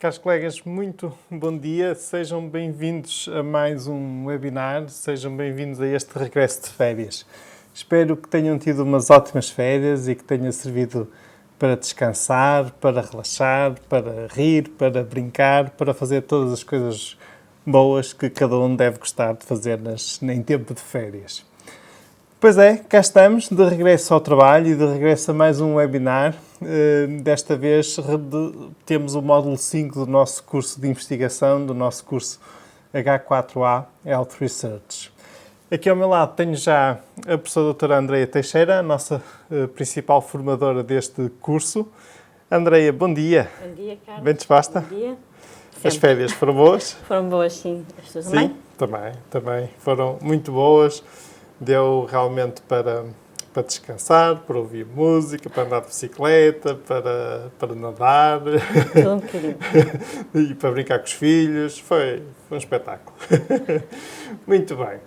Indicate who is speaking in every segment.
Speaker 1: Caros colegas, muito bom dia. Sejam bem-vindos a mais um webinar. Sejam bem-vindos a este regresso de férias. Espero que tenham tido umas ótimas férias e que tenha servido para descansar, para relaxar, para rir, para brincar, para fazer todas as coisas boas que cada um deve gostar de fazer em tempo de férias. Pois é, cá estamos, de regresso ao trabalho e de regresso a mais um webinar. Desta vez temos o módulo 5 do nosso curso de investigação, do nosso curso H4A Health Research. Aqui ao meu lado tenho já a professora doutora Andreia Teixeira, a nossa principal formadora deste curso. Andreia, bom dia.
Speaker 2: Bom dia, Carlos.
Speaker 1: Bem disposta?
Speaker 2: Bom dia.
Speaker 1: As férias foram boas?
Speaker 2: Foram boas, sim. As tuas também?
Speaker 1: Sim, também. Foram muito boas. Deu realmente para descansar, para ouvir música, para andar de bicicleta, para nadar.
Speaker 2: Tudo um bocadinho.
Speaker 1: E para brincar com os filhos. Foi um espetáculo. Muito bem.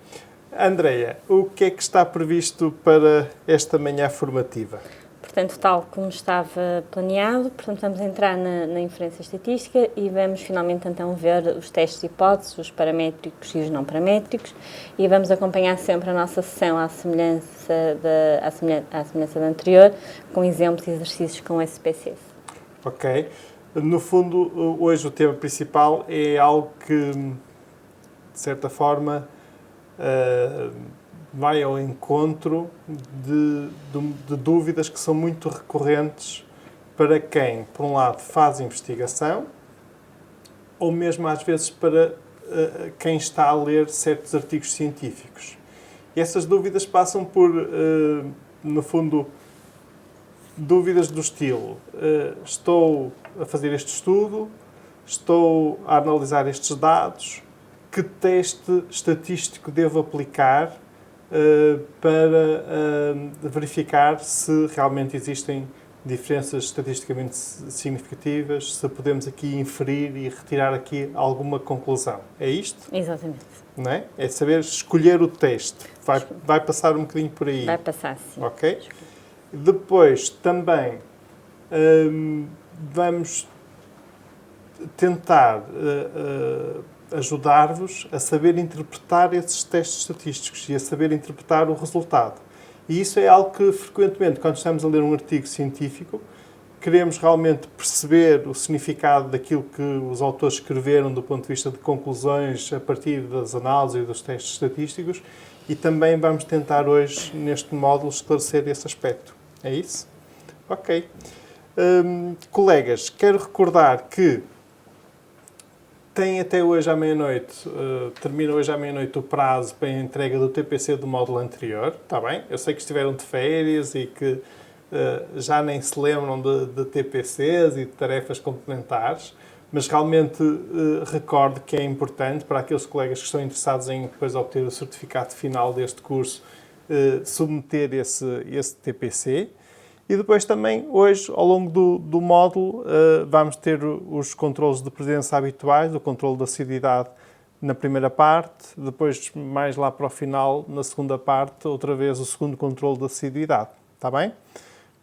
Speaker 1: Andreia, o que é que está previsto para esta manhã formativa?
Speaker 2: Portanto, tal como estava planeado, portanto, vamos entrar na inferência estatística e vamos finalmente então ver os testes de hipóteses, os paramétricos e os não paramétricos, e vamos acompanhar sempre a nossa sessão à semelhança da anterior, com exemplos e exercícios com SPSS.
Speaker 1: Ok. No fundo, hoje o tema principal é algo que, de certa forma, vai ao encontro de dúvidas que são muito recorrentes para quem, por um lado, faz investigação, ou mesmo às vezes para quem está a ler certos artigos científicos. E essas dúvidas passam por, no fundo, dúvidas do estilo: estou a fazer este estudo, estou a analisar estes dados, que teste estatístico devo aplicar para verificar se realmente existem diferenças estatisticamente significativas, se podemos aqui inferir e retirar aqui alguma conclusão. É isto?
Speaker 2: Exatamente.
Speaker 1: Não é? É saber escolher o teste. Vai passar um bocadinho por aí.
Speaker 2: Vai passar, sim.
Speaker 1: Ok? Depois, também, vamos tentar ajudar-vos a saber interpretar esses testes estatísticos e a saber interpretar o resultado. E isso é algo que, frequentemente, quando estamos a ler um artigo científico, queremos realmente perceber o significado daquilo que os autores escreveram do ponto de vista de conclusões a partir das análises e dos testes estatísticos, e também vamos tentar hoje, neste módulo, esclarecer esse aspecto. É isso? Ok. Colegas, quero recordar que tem até hoje à meia-noite, termina hoje à meia-noite o prazo para a entrega do TPC do módulo anterior, está bem? Eu sei que estiveram de férias e que já nem se lembram de TPCs e de tarefas complementares, mas realmente recordo que é importante para aqueles colegas que estão interessados em depois obter o certificado final deste curso, submeter esse TPC. E depois também, hoje, ao longo do módulo, vamos ter os controlos de presença habituais, o controle da assiduidade na primeira parte, depois, mais lá para o final, na segunda parte, outra vez o segundo controle da assiduidade. Está bem?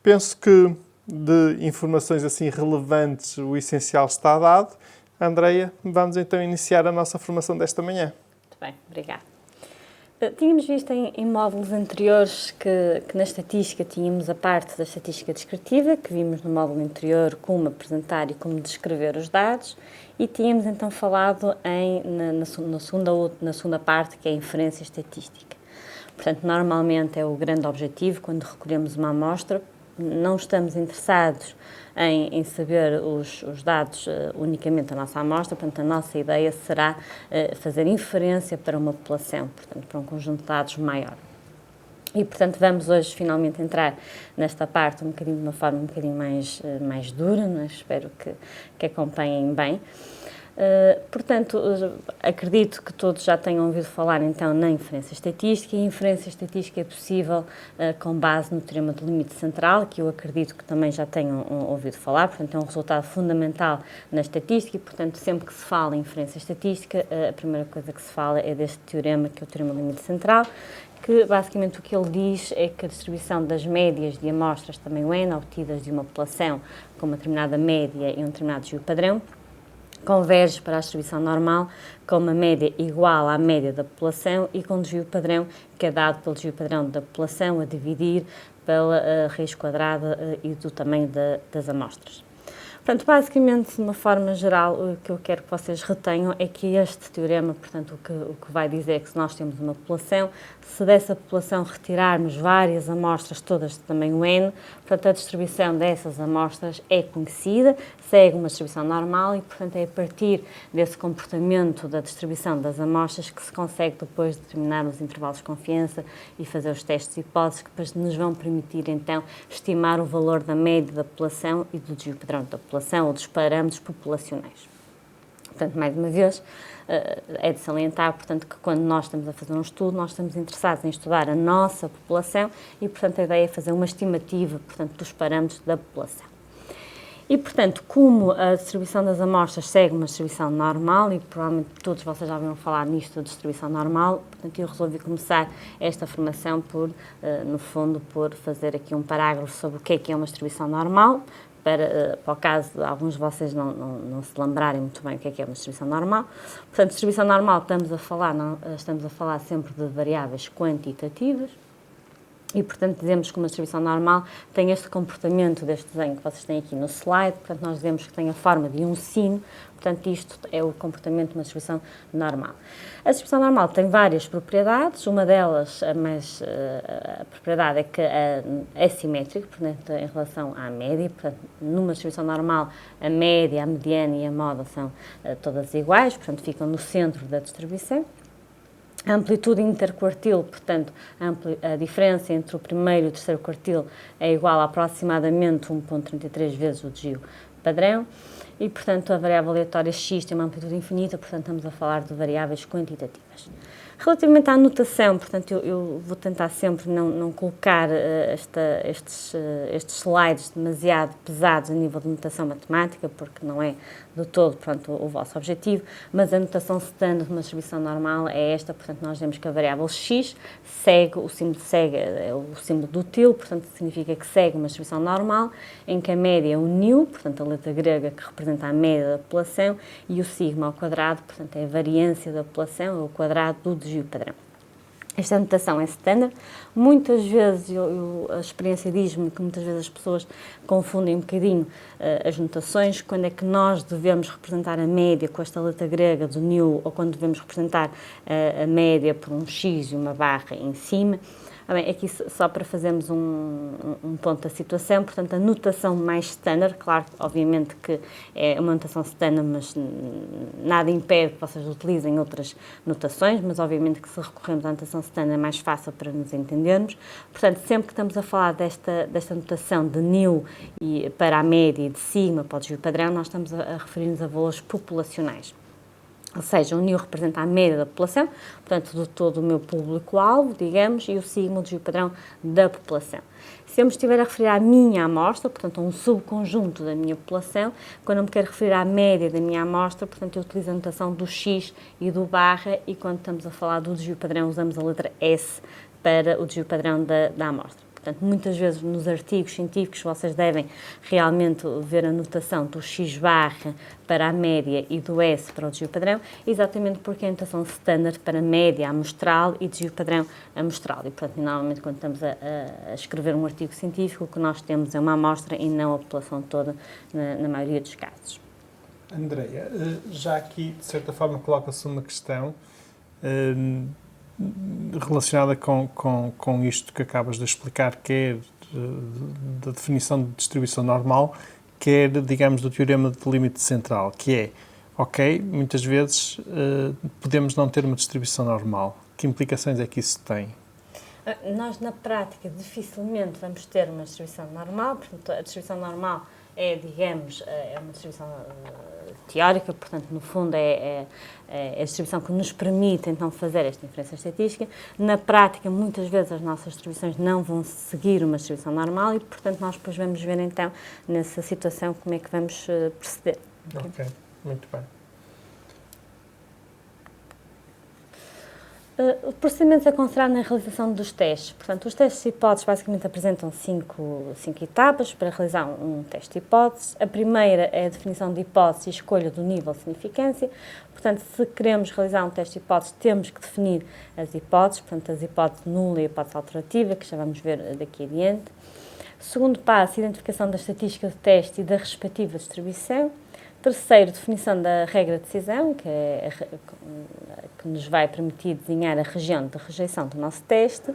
Speaker 1: Penso que de informações assim relevantes o essencial está dado. Andreia, vamos então iniciar a nossa formação desta manhã.
Speaker 2: Muito bem, obrigada. Tínhamos visto em módulos anteriores que na estatística tínhamos a parte da estatística descritiva, que vimos no módulo anterior como apresentar e como descrever os dados, e tínhamos então falado na segunda parte, que é a inferência estatística. Portanto, normalmente é o grande objetivo quando recolhemos uma amostra. Não estamos interessados em saber os dados unicamente da nossa amostra, portanto, a nossa ideia será fazer inferência para uma população, portanto, para um conjunto de dados maior. E, portanto, vamos hoje finalmente entrar nesta parte de uma forma um bocadinho mais dura, não é? Espero que acompanhem bem. Portanto, acredito que todos já tenham ouvido falar então na inferência estatística, e a inferência estatística é possível com base no teorema do limite central, que eu acredito que também já tenham ouvido falar, portanto é um resultado fundamental na estatística e, portanto, sempre que se fala em inferência estatística, a primeira coisa que se fala é deste teorema, que é o teorema do limite central, que basicamente o que ele diz é que a distribuição das médias de amostras também N obtidas de uma população com uma determinada média e um determinado desvio padrão converge para a distribuição normal com uma média igual à média da população e com o desvio padrão que é dado pelo desvio padrão da população a dividir pela raiz quadrada e do tamanho das amostras. Portanto, basicamente, de uma forma geral, o que eu quero que vocês retenham é que este teorema, portanto, o que vai dizer é que se nós temos uma população, se dessa população retirarmos várias amostras, todas de tamanho n, portanto, a distribuição dessas amostras é conhecida, segue uma distribuição normal e, portanto, é a partir desse comportamento da distribuição das amostras que se consegue depois determinar os intervalos de confiança e fazer os testes de hipóteses que depois nos vão permitir, então, estimar o valor da média da população e do desvio padrão da população ou dos parâmetros populacionais. Portanto, mais uma vez, é de salientar, portanto, que quando nós estamos a fazer um estudo, nós estamos interessados em estudar a nossa população e, portanto, a ideia é fazer uma estimativa, portanto, dos parâmetros da população. E, portanto, como a distribuição das amostras segue uma distribuição normal, e provavelmente todos vocês já ouviram falar nisto, da distribuição normal, portanto, eu resolvi começar esta formação por, no fundo, por fazer aqui um parágrafo sobre o que é uma distribuição normal, para o caso de alguns de vocês não se lembrarem muito bem o que é uma distribuição normal. Portanto, distribuição normal, estamos a falar sempre de variáveis quantitativas, e, portanto, dizemos que uma distribuição normal tem este comportamento deste desenho que vocês têm aqui no slide, portanto, nós dizemos que tem a forma de um sino, portanto, isto é o comportamento de uma distribuição normal. A distribuição normal tem várias propriedades, uma delas, a propriedade é que é simétrica, portanto, em relação à média, portanto, numa distribuição normal, a média, a mediana e a moda são todas iguais, portanto, ficam no centro da distribuição. A amplitude interquartil, portanto, a diferença entre o primeiro e o terceiro quartil é igual a aproximadamente 1,33 vezes o desvio padrão e, portanto, a variável aleatória x tem uma amplitude infinita, portanto, estamos a falar de variáveis quantitativas. Relativamente à notação, portanto, eu vou tentar sempre não colocar estes slides demasiado pesados a nível de notação matemática, porque não é de todo, portanto, o vosso objetivo, mas a notação standard de uma distribuição normal é esta, portanto, nós vemos que a variável x segue, o símbolo do til, portanto, significa que segue uma distribuição normal, em que a média é o nu, portanto, a letra grega que representa a média da população, e o sigma ao quadrado, portanto, é a variância da população, é o quadrado do desvio padrão. Esta notação é standard. Muitas vezes, a experiência diz-me que muitas vezes as pessoas confundem um bocadinho as notações, quando é que nós devemos representar a média com esta letra grega do nu, ou quando devemos representar a média por um x e uma barra em cima. Bem, aqui só para fazermos um ponto da situação, portanto, a notação mais standard, claro, obviamente que é uma notação standard, mas nada impede que vocês utilizem outras notações, mas obviamente que se recorremos à notação standard é mais fácil para nos entendermos. Portanto, sempre que estamos a falar desta notação de nu e para a média e de sigma para o desvio padrão, nós estamos a referir-nos a valores populacionais. Ou seja, o nu representa a média da população, portanto, de todo o meu público-alvo, digamos, e o sigma, o desvio padrão da população. Se eu me estiver a referir à minha amostra, portanto, a um subconjunto da minha população, quando eu me quero referir à média da minha amostra, portanto, eu utilizo a notação do x e do barra, e quando estamos a falar do desvio padrão, usamos a letra S para o desvio padrão da amostra. Portanto, muitas vezes nos artigos científicos vocês devem realmente ver a notação do x barra para a média e do S para o desvio padrão, exatamente porque é a notação standard para média amostral e desvio padrão amostral. E, portanto, normalmente quando estamos a escrever um artigo científico, o que nós temos é uma amostra e não a população toda, na maioria dos casos.
Speaker 1: Andreia, já aqui, de certa forma, coloca-se uma questão relacionada com isto que acabas de explicar, quer da definição de distribuição normal, quer, digamos, do teorema de limite central, que é, ok, muitas vezes podemos não ter uma distribuição normal. Que implicações é que isso tem?
Speaker 2: Nós, na prática, dificilmente vamos ter uma distribuição normal, portanto, a distribuição normal é, digamos, é uma distribuição teórica, portanto, no fundo é a distribuição que nos permite, então, fazer esta inferência estatística. Na prática, muitas vezes as nossas distribuições não vão seguir uma distribuição normal e, portanto, nós depois vamos ver, então, nessa situação, como é que vamos proceder.
Speaker 1: Ok, muito bem.
Speaker 2: O procedimento a considerar na realização dos testes. Portanto, os testes de hipóteses basicamente apresentam cinco etapas para realizar um teste de hipóteses. A primeira é a definição de hipótese e escolha do nível de significância. Portanto, se queremos realizar um teste de hipóteses, temos que definir as hipóteses, portanto, as hipóteses nula e a hipótese alternativa, que já vamos ver daqui adiante. Segundo passo, identificação da estatística de teste e da respectiva distribuição. Terceiro, definição da regra de decisão, que nos vai permitir desenhar a região de rejeição do nosso teste.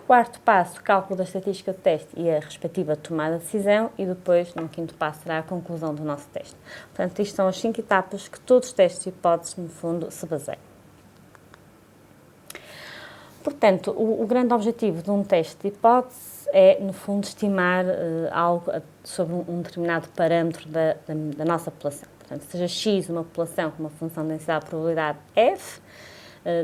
Speaker 2: Quarto passo, cálculo da estatística de teste e a respectiva tomada de decisão. E depois, no quinto passo, será a conclusão do nosso teste. Portanto, isto são as 5 etapas que todos os testes de hipóteses, no fundo, se baseiam. Portanto, o grande objetivo de um teste de hipótese é, no fundo, estimar algo sobre um determinado parâmetro da nossa população. Portanto, seja x uma população com uma função de densidade de probabilidade f,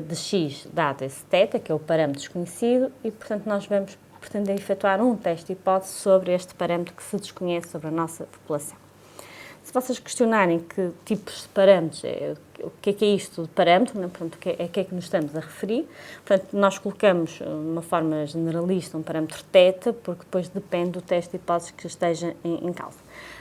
Speaker 2: de x dado esse θ, que é o parâmetro desconhecido, e, portanto, nós vamos pretender efetuar um teste de hipótese sobre este parâmetro que se desconhece sobre a nossa população. Se vocês questionarem que tipos de parâmetros, o que é isto de parâmetro, né? Portanto, a que é que nos estamos a referir, portanto, nós colocamos, de uma forma generalista, um parâmetro θ, porque depois depende do teste de hipótese que esteja em causa.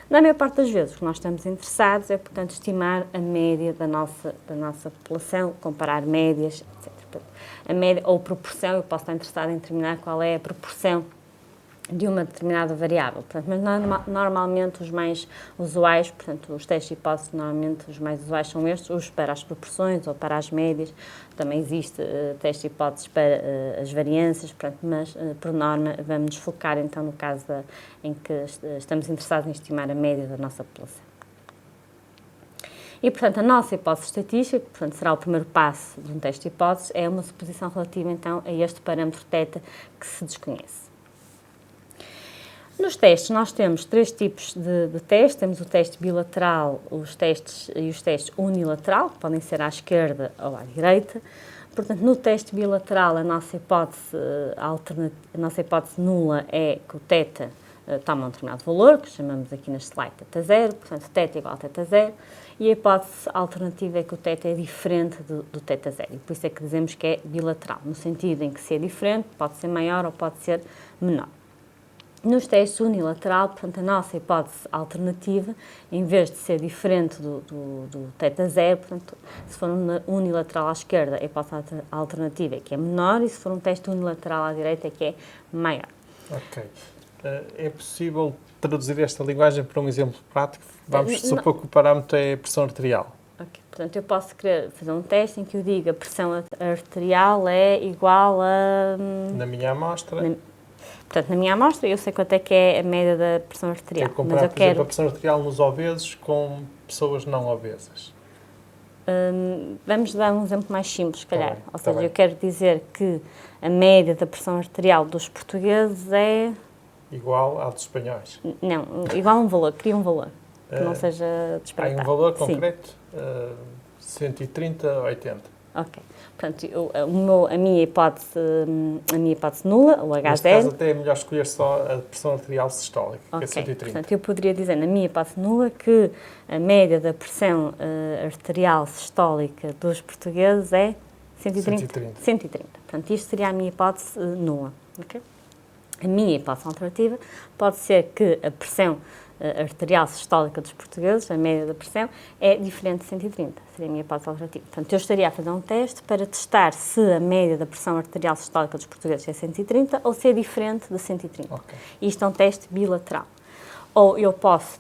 Speaker 2: Na maior parte das vezes, o que nós estamos interessados é, portanto, estimar a média da nossa população, comparar médias, etc. Portanto, a média ou proporção, eu posso estar interessado em determinar qual é a proporção de uma determinada variável. Portanto, mas normalmente os mais usuais, portanto, os testes de hipótese, normalmente os mais usuais são estes, os para as proporções ou para as médias. Também existe teste de hipóteses para as variâncias, portanto, mas, por norma, vamos nos focar, então, no caso em que estamos interessados em estimar a média da nossa população. E, portanto, a nossa hipótese estatística, que, portanto, será o primeiro passo de um teste de hipóteses, é uma suposição relativa, então, a este parâmetro θ que se desconhece. Nos testes, nós temos 3 tipos de testes. Temos o teste bilateral, os testes unilateral, que podem ser à esquerda ou à direita. Portanto, no teste bilateral, a nossa hipótese nula é que o θ toma um determinado valor, que chamamos aqui neste slide θ0, portanto, θ igual a θ0, e a hipótese alternativa é que o θ é diferente do θ0, e por isso é que dizemos que é bilateral, no sentido em que se é diferente, pode ser maior ou pode ser menor. Nos testes unilateral, portanto, a nossa hipótese alternativa, em vez de ser diferente do θ0, portanto, se for unilateral à esquerda, a hipótese alternativa é que é menor, e se for um teste unilateral à direita é que é maior.
Speaker 1: Ok. É possível traduzir esta linguagem para um exemplo prático? Vamos supor que o parâmetro é a pressão arterial.
Speaker 2: Ok. Portanto, eu posso querer fazer um teste em que eu diga a pressão arterial é igual a...
Speaker 1: Na minha amostra...
Speaker 2: Portanto, na minha amostra, eu sei quanto é que é a média da pressão arterial.
Speaker 1: Quero comparar, por exemplo, a pressão arterial nos obesos com pessoas não obesas.
Speaker 2: Vamos dar um exemplo mais simples, se calhar.
Speaker 1: Tá
Speaker 2: Ou seja,
Speaker 1: bem.
Speaker 2: eu quero dizer que a média da pressão arterial dos portugueses é...
Speaker 1: Igual à dos espanhóis.
Speaker 2: Não, igual a um valor. Queria um valor que não seja
Speaker 1: Há
Speaker 2: disparatado.
Speaker 1: um valor
Speaker 2: Sim.
Speaker 1: concreto? 130, 80.
Speaker 2: Ok. Portanto, a minha hipótese nula, o
Speaker 1: Neste
Speaker 2: H0...
Speaker 1: caso, até é melhor escolher só a pressão arterial sistólica, que é
Speaker 2: Ok.
Speaker 1: 130.
Speaker 2: Portanto, eu poderia dizer, na minha hipótese nula, que a média da pressão arterial sistólica dos portugueses é 130. 130. Portanto, isto seria a minha hipótese nula. Okay? A minha hipótese alternativa pode ser que a pressão arterial sistólica dos portugueses, a média da pressão, é diferente de 130. Seria a minha hipótese alternativa. Portanto, eu estaria a fazer um teste para testar se a média da pressão arterial sistólica dos portugueses é 130 ou se é diferente de 130.
Speaker 1: Ok.
Speaker 2: Isto é um teste bilateral. Ou eu posso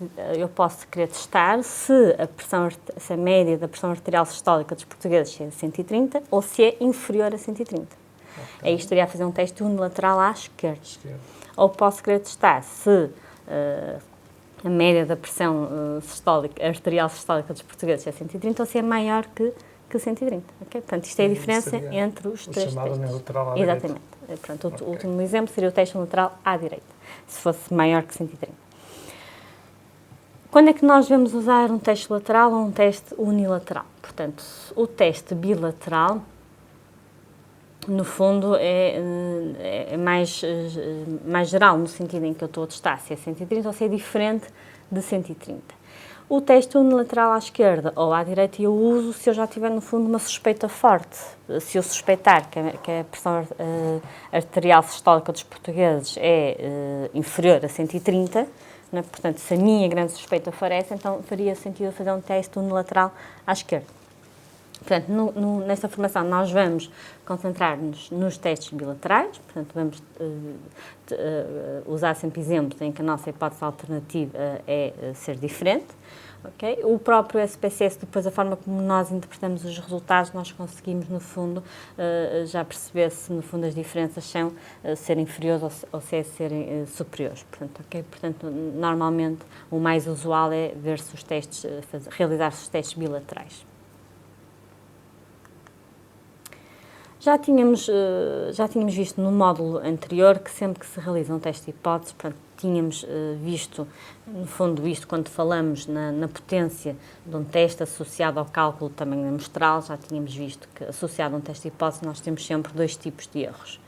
Speaker 2: querer testar se a média da pressão arterial sistólica dos portugueses é 130 ou se é inferior a 130.
Speaker 1: Okay.
Speaker 2: Aí estaria a fazer um teste unilateral à esquerda. Ou posso querer testar se a média da pressão arterial sistólica dos portugueses é 130 ou se é maior que 130. Okay? Portanto, isto é a diferença entre os três testes.
Speaker 1: Unilateral à
Speaker 2: Exatamente. Portanto, o último exemplo seria o teste unilateral à direita, se fosse maior que 130. Quando é que nós vamos usar um teste lateral ou um teste unilateral? Portanto, o teste bilateral, no fundo, é mais geral, no sentido em que eu estou a testar se é 130 ou se é diferente de 130. O teste unilateral à esquerda ou à direita eu uso se eu já tiver, no fundo, uma suspeita forte. Se eu suspeitar que a pressão arterial sistólica dos portugueses é inferior a 130, né? Portanto, se a minha grande suspeita for essa, então faria sentido fazer um teste unilateral à esquerda. Portanto, nesta formação nós vamos concentrar-nos nos testes bilaterais, portanto vamos usar sempre exemplos em que a nossa hipótese alternativa é ser diferente. Okay? O próprio SPSS, depois a forma como nós interpretamos os resultados, nós conseguimos, no fundo, já perceber se, no fundo, as diferenças são ser inferiores ou se é serem superiores. Portanto, okay? Portanto, normalmente, o mais usual é ver-se os testes, realizar-se os testes bilaterais. Já tínhamos visto no módulo anterior que sempre que se realiza um teste de hipótese, portanto, tínhamos visto, no fundo, isto quando falamos na potência de um teste associado ao cálculo do tamanho amostral, já tínhamos visto que associado a um teste de hipótese nós temos sempre dois tipos de erros.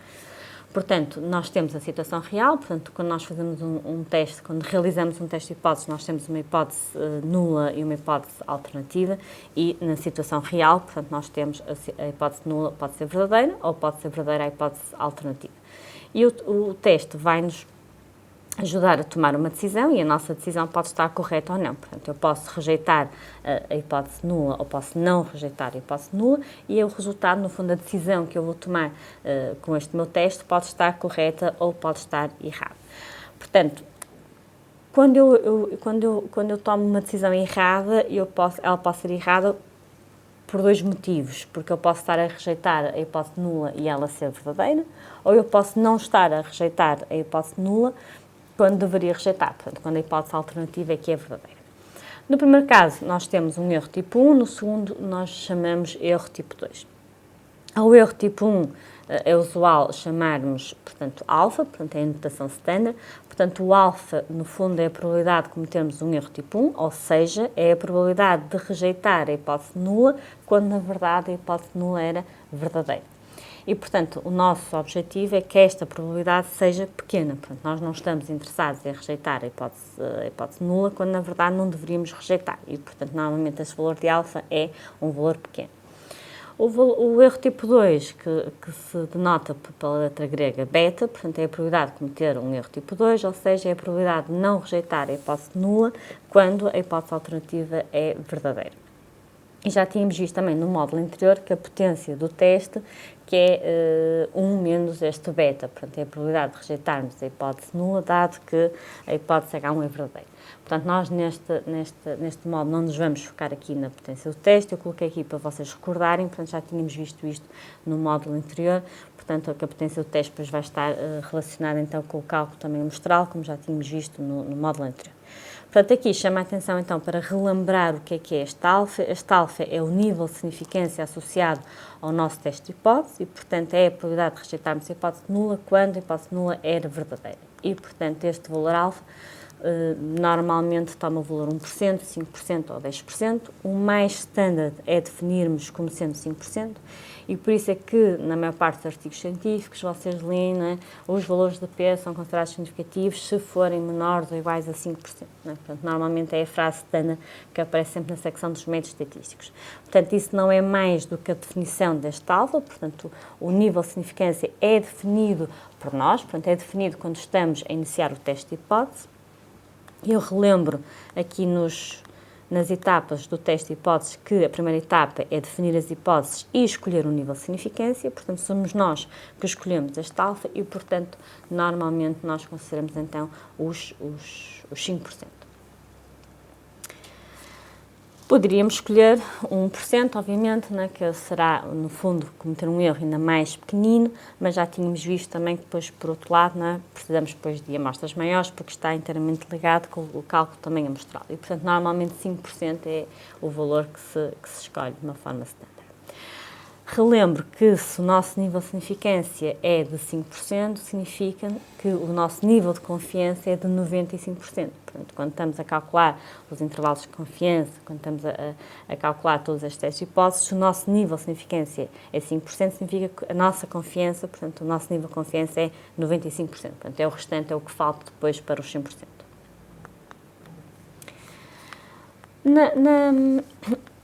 Speaker 2: Portanto, nós temos a situação real, portanto, quando nós fazemos um teste, quando realizamos um teste de hipótese, nós temos uma hipótese nula e uma hipótese alternativa, e na situação real, portanto, nós temos a hipótese nula pode ser verdadeira ou pode ser verdadeira a hipótese alternativa. E o teste vai-nos ajudar a tomar uma decisão e a nossa decisão pode estar correta ou não. Portanto, eu posso rejeitar a hipótese nula ou posso não rejeitar a hipótese nula e o resultado, no fundo, a decisão que eu vou tomar com este meu teste pode estar correta ou pode estar errada. Portanto, quando eu tomo uma decisão errada, ela pode ser errada por dois motivos, porque eu posso estar a rejeitar a hipótese nula e ela ser verdadeira, ou eu posso não estar a rejeitar a hipótese nula quando deveria rejeitar, portanto, quando a hipótese alternativa é que é verdadeira. No primeiro caso, nós temos um erro tipo 1, no segundo, nós chamamos erro tipo 2. Ao erro tipo 1, é usual chamarmos, portanto, alfa, portanto, é a notação standard, portanto, o alfa, no fundo, é a probabilidade de cometermos um erro tipo 1, ou seja, é a probabilidade de rejeitar a hipótese nula, quando, na verdade, a hipótese nula era verdadeira. E, portanto, o nosso objetivo é que esta probabilidade seja pequena. Portanto, nós não estamos interessados em rejeitar a hipótese nula, quando, na verdade, não deveríamos rejeitar. E, portanto, normalmente, este valor de alfa é um valor pequeno. O erro tipo 2, que se denota pela letra grega beta, portanto, é a probabilidade de cometer um erro tipo 2, ou seja, é a probabilidade de não rejeitar a hipótese nula, quando a hipótese alternativa é verdadeira. E já tínhamos visto também no módulo anterior que a potência do teste, que é 1 menos este beta, portanto, é a probabilidade de rejeitarmos a hipótese nula, dado que a hipótese H1 é verdadeira. Portanto, nós neste módulo não nos vamos focar aqui na potência do teste, eu coloquei aqui para vocês recordarem, portanto, já tínhamos visto isto no módulo anterior, portanto, a potência do teste depois vai estar relacionada então com o cálculo também amostral, como já tínhamos visto no módulo anterior. Portanto, aqui chama a atenção, então, para relembrar o que é este alfa. Este alfa é o nível de significância associado ao nosso teste de hipótese e, portanto, é a probabilidade de rejeitarmos a hipótese nula quando a hipótese nula era verdadeira. E, portanto, este valor alfa normalmente toma o valor 1%, 5% ou 10%. O mais standard é definirmos como sendo 5%. E por isso é que, na maior parte dos artigos científicos, vocês leem, não é? Os valores de P são considerados significativos se forem menores ou iguais a 5%. Não é? Portanto, normalmente é a frase standard que aparece sempre na secção dos métodos estatísticos. Portanto, isso não é mais do que a definição deste alfa, portanto, o nível de significância é definido por nós, portanto, é definido quando estamos a iniciar o teste de hipótese. Eu relembro aqui nas etapas do teste de hipóteses que a primeira etapa é definir as hipóteses e escolher um nível de significância, portanto somos nós que escolhemos este alfa e, portanto, normalmente nós consideramos então os 5%. Poderíamos escolher 1%, obviamente, né, que será, no fundo, cometer um erro ainda mais pequenino, mas já tínhamos visto também que depois, por outro lado, né, precisamos depois de amostras maiores, porque está inteiramente ligado com o cálculo também amostral. E, portanto, normalmente 5% é o valor que se escolhe de uma forma standard. Relembro que se o nosso nível de significância é de 5%, significa que o nosso nível de confiança é de 95%. Portanto, quando estamos a calcular os intervalos de confiança, quando estamos a calcular todas as testes de hipóteses, se o nosso nível de significância é 5%, significa que a nossa confiança, portanto, o nosso nível de confiança é 95%. Portanto, é o restante, é o que falta depois para os 100%.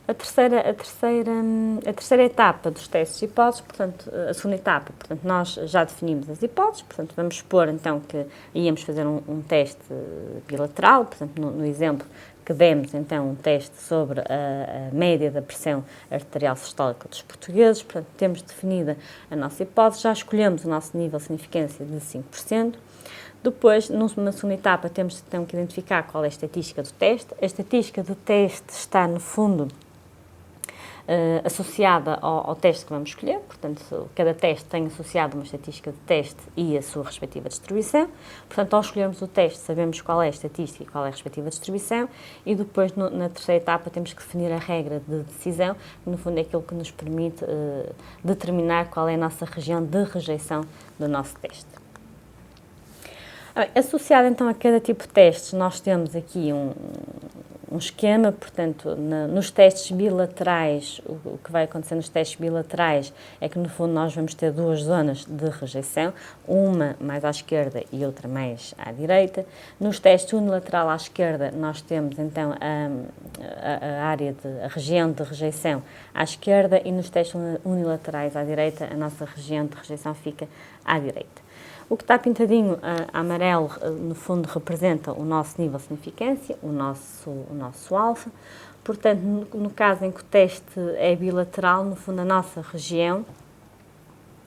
Speaker 2: A terceira etapa dos testes de hipóteses, portanto, a segunda etapa, portanto, nós já definimos as hipóteses, portanto, vamos supor, então, que íamos fazer um teste bilateral, portanto, no exemplo que demos, então, um teste sobre a média da pressão arterial sistólica dos portugueses, portanto, temos definida a nossa hipótese, já escolhemos o nosso nível de significância de 5%. Depois, numa segunda etapa, temos então que identificar qual é a estatística do teste. A estatística do teste está, no fundo, associada ao teste que vamos escolher, portanto, cada teste tem associado uma estatística de teste e a sua respectiva distribuição. Portanto, ao escolhermos o teste, sabemos qual é a estatística e qual é a respectiva distribuição, e depois, na terceira etapa, temos que definir a regra de decisão, que no fundo é aquilo que nos permite determinar qual é a nossa região de rejeição do nosso teste. Associado então a cada tipo de testes, nós temos aqui um esquema, portanto, nos testes bilaterais, o que vai acontecer nos testes bilaterais é que, no fundo, nós vamos ter duas zonas de rejeição, uma mais à esquerda e outra mais à direita. Nos testes unilateral à esquerda, nós temos, então, a região de rejeição à esquerda, e nos testes unilaterais à direita, a nossa região de rejeição fica à direita. O que está pintadinho a amarelo, no fundo, representa o nosso nível de significância, o nosso alfa. Portanto, no caso em que o teste é bilateral, no fundo, a nossa região,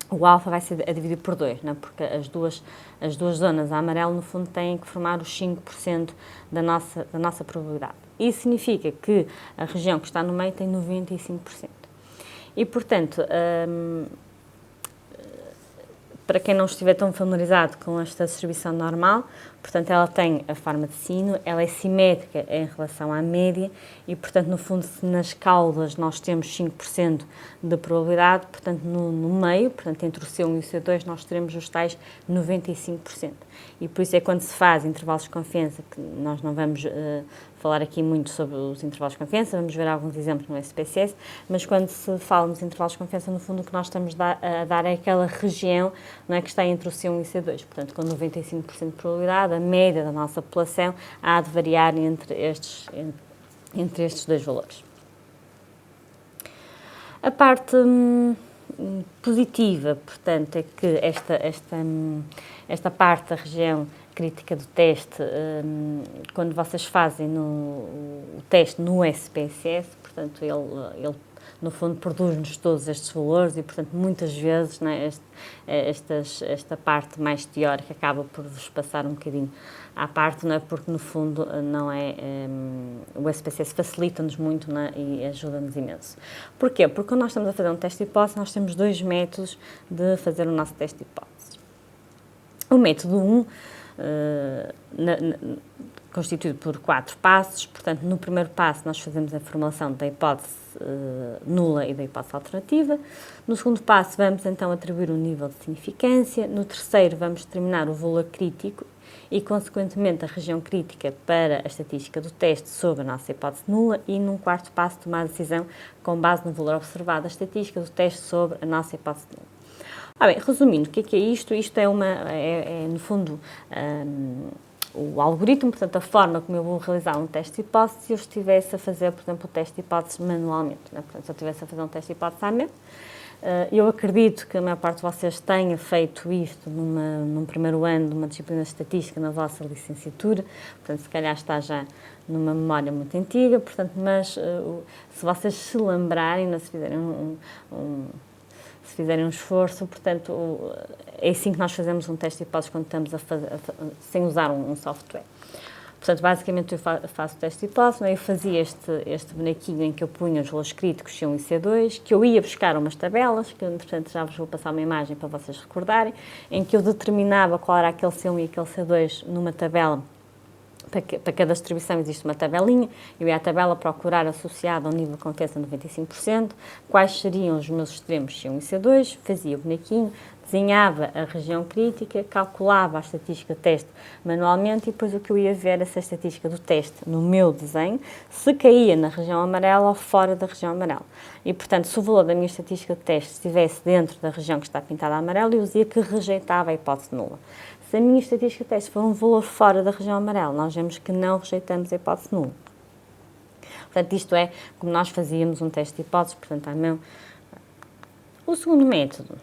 Speaker 2: o alfa vai ser dividido por 2, né? Porque as duas zonas a amarelo, no fundo, têm que formar os 5% da nossa probabilidade. Isso significa que a região que está no meio tem 95%. E, portanto, para quem não estiver tão familiarizado com esta distribuição normal, portanto, ela tem a forma de sino, ela é simétrica em relação à média e, portanto, no fundo, se nas caudas nós temos 5% de probabilidade, portanto, no meio, portanto, entre o C1 e o C2, nós teremos os tais 95%. E por isso é quando se faz intervalos de confiança, que nós não vamos falar aqui muito sobre os intervalos de confiança, vamos ver alguns exemplos no SPSS, mas quando se fala nos intervalos de confiança, no fundo, o que nós estamos a dar é aquela região, não é, que está entre o C1 e o C2. Portanto, com 95% de probabilidade, a média da nossa população há de variar entre estes dois valores. A parte positiva, portanto, é que esta parte da região crítica do teste, quando vocês fazem o teste no SPSS, portanto, ele no fundo produz-nos todos estes valores e, portanto, muitas vezes, né, esta parte mais teórica acaba por vos passar um bocadinho à parte, não é? Porque no fundo não é, o SPSS facilita-nos muito, né, e ajuda-nos imenso. Porquê? Porque quando nós estamos a fazer um teste de hipótese, nós temos dois métodos de fazer o nosso teste de hipótese. O método 1, constituído por 4 passos, portanto, no primeiro passo nós fazemos a formulação da hipótese nula e da hipótese alternativa. No segundo passo vamos então atribuir um nível de significância. No terceiro vamos determinar o valor crítico e, consequentemente, a região crítica para a estatística do teste sobre a nossa hipótese nula, e num quarto passo tomar a decisão com base no valor observado da estatística do teste sobre a nossa hipótese nula. Bem, resumindo, o que é isto? Isto é no fundo, o algoritmo, portanto, a forma como eu vou realizar um teste de hipótese se eu estivesse a fazer, por exemplo, o teste de hipótese manualmente, né? Portanto, se eu estivesse a fazer um teste de hipótese à mão, eu acredito que a maior parte de vocês tenha feito isto num primeiro ano de uma disciplina de estatística na vossa licenciatura, portanto, se calhar está já numa memória muito antiga, portanto, mas se vocês se lembrarem, se fizerem um esforço, portanto, é assim que nós fazemos um teste de hipótese quando estamos a fazer, sem usar um software. Portanto, basicamente eu faço o teste de hipótese, eu fazia este bonequinho em que eu punha os valores críticos C1 e C2, que eu ia buscar umas tabelas, que entretanto já vos vou passar uma imagem para vocês recordarem, em que eu determinava qual era aquele C1 e aquele C2 numa tabela. Para cada distribuição existe uma tabelinha, eu ia à tabela procurar associada ao nível de confiança de 95%, quais seriam os meus extremos C1 e C2, fazia o bonequinho, desenhava a região crítica, calculava a estatística do teste manualmente e depois o que eu ia ver essa estatística do teste no meu desenho, se caía na região amarela ou fora da região amarela. E, portanto, se o valor da minha estatística de teste estivesse dentro da região que está pintada a amarelo, eu dizia que rejeitava a hipótese nula. Se a minha estatística de teste for um valor fora da região amarela, nós vemos que não rejeitamos a hipótese nula. Portanto, isto é como nós fazíamos um teste de hipóteses, portanto, à mão. O segundo método.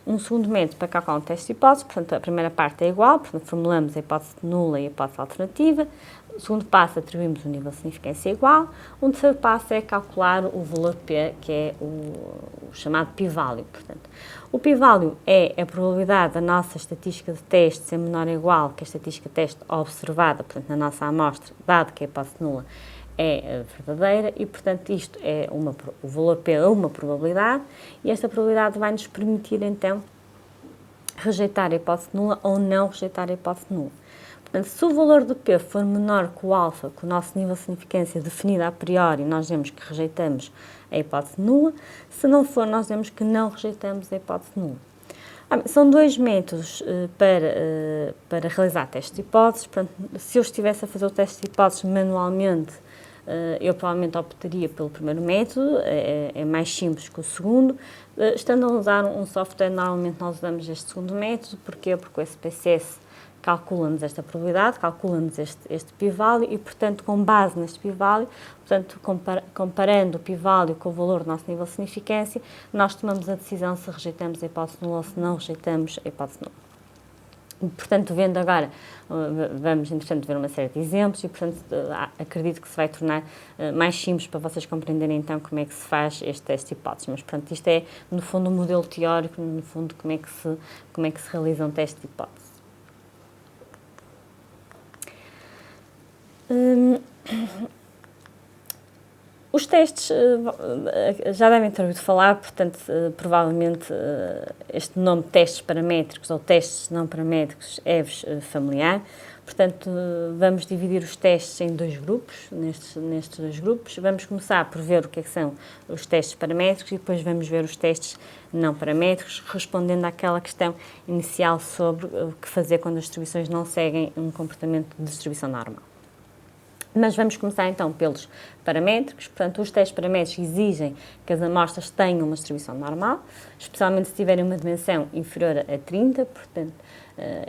Speaker 2: Um segundo método para calcular um teste de hipóteses, portanto, a primeira parte é igual, portanto, formulamos a hipótese nula e a hipótese alternativa. O segundo passo, atribuímos o nível de significância igual. Um terceiro passo é calcular o valor P, que é o chamado p-value. Portanto, o p-value é a probabilidade da nossa estatística de teste ser menor ou igual que a estatística de teste observada, portanto, na nossa amostra, dado que a hipótese nula é verdadeira e, portanto, isto é o valor P é uma probabilidade e esta probabilidade vai nos permitir, então, rejeitar a hipótese nula ou não rejeitar a hipótese nula. Portanto, se o valor do P for menor que o alfa, que o nosso nível de significância definido a priori, nós dizemos que rejeitamos a hipótese nula. Se não for, nós dizemos que não rejeitamos a hipótese nula. São dois métodos para realizar teste de hipóteses. Portanto, se eu estivesse a fazer o teste de hipóteses manualmente, eu provavelmente optaria pelo primeiro método, é mais simples que o segundo. Estando a usar um software, normalmente nós usamos este segundo método. Porquê? Porque o SPSS calcula-nos esta probabilidade, calcula-nos este p-value e, portanto, com base neste p-value, portanto, comparando o p-value com o valor do nosso nível de significância, nós tomamos a decisão se rejeitamos a hipótese nula ou se não rejeitamos a hipótese nula. Portanto, vendo agora, vamos, entretanto, ver uma série de exemplos e, portanto, acredito que se vai tornar mais simples para vocês compreenderem, então, como é que se faz este teste de hipóteses. Mas, portanto, isto é, no fundo, um modelo teórico, no fundo, como é que se realiza um teste de hipótese. Os testes já devem ter ouvido falar, portanto, provavelmente este nome testes paramétricos ou testes não paramétricos é-vos familiar. Portanto, vamos dividir os testes em dois grupos, nestes dois grupos. Vamos começar por ver o que são os testes paramétricos e depois vamos ver os testes não paramétricos, respondendo àquela questão inicial sobre o que fazer quando as distribuições não seguem um comportamento de distribuição normal. Mas vamos começar então pelos paramétricos. Portanto, os testes paramétricos exigem que as amostras tenham uma distribuição normal, especialmente se tiverem uma dimensão inferior a 30, portanto,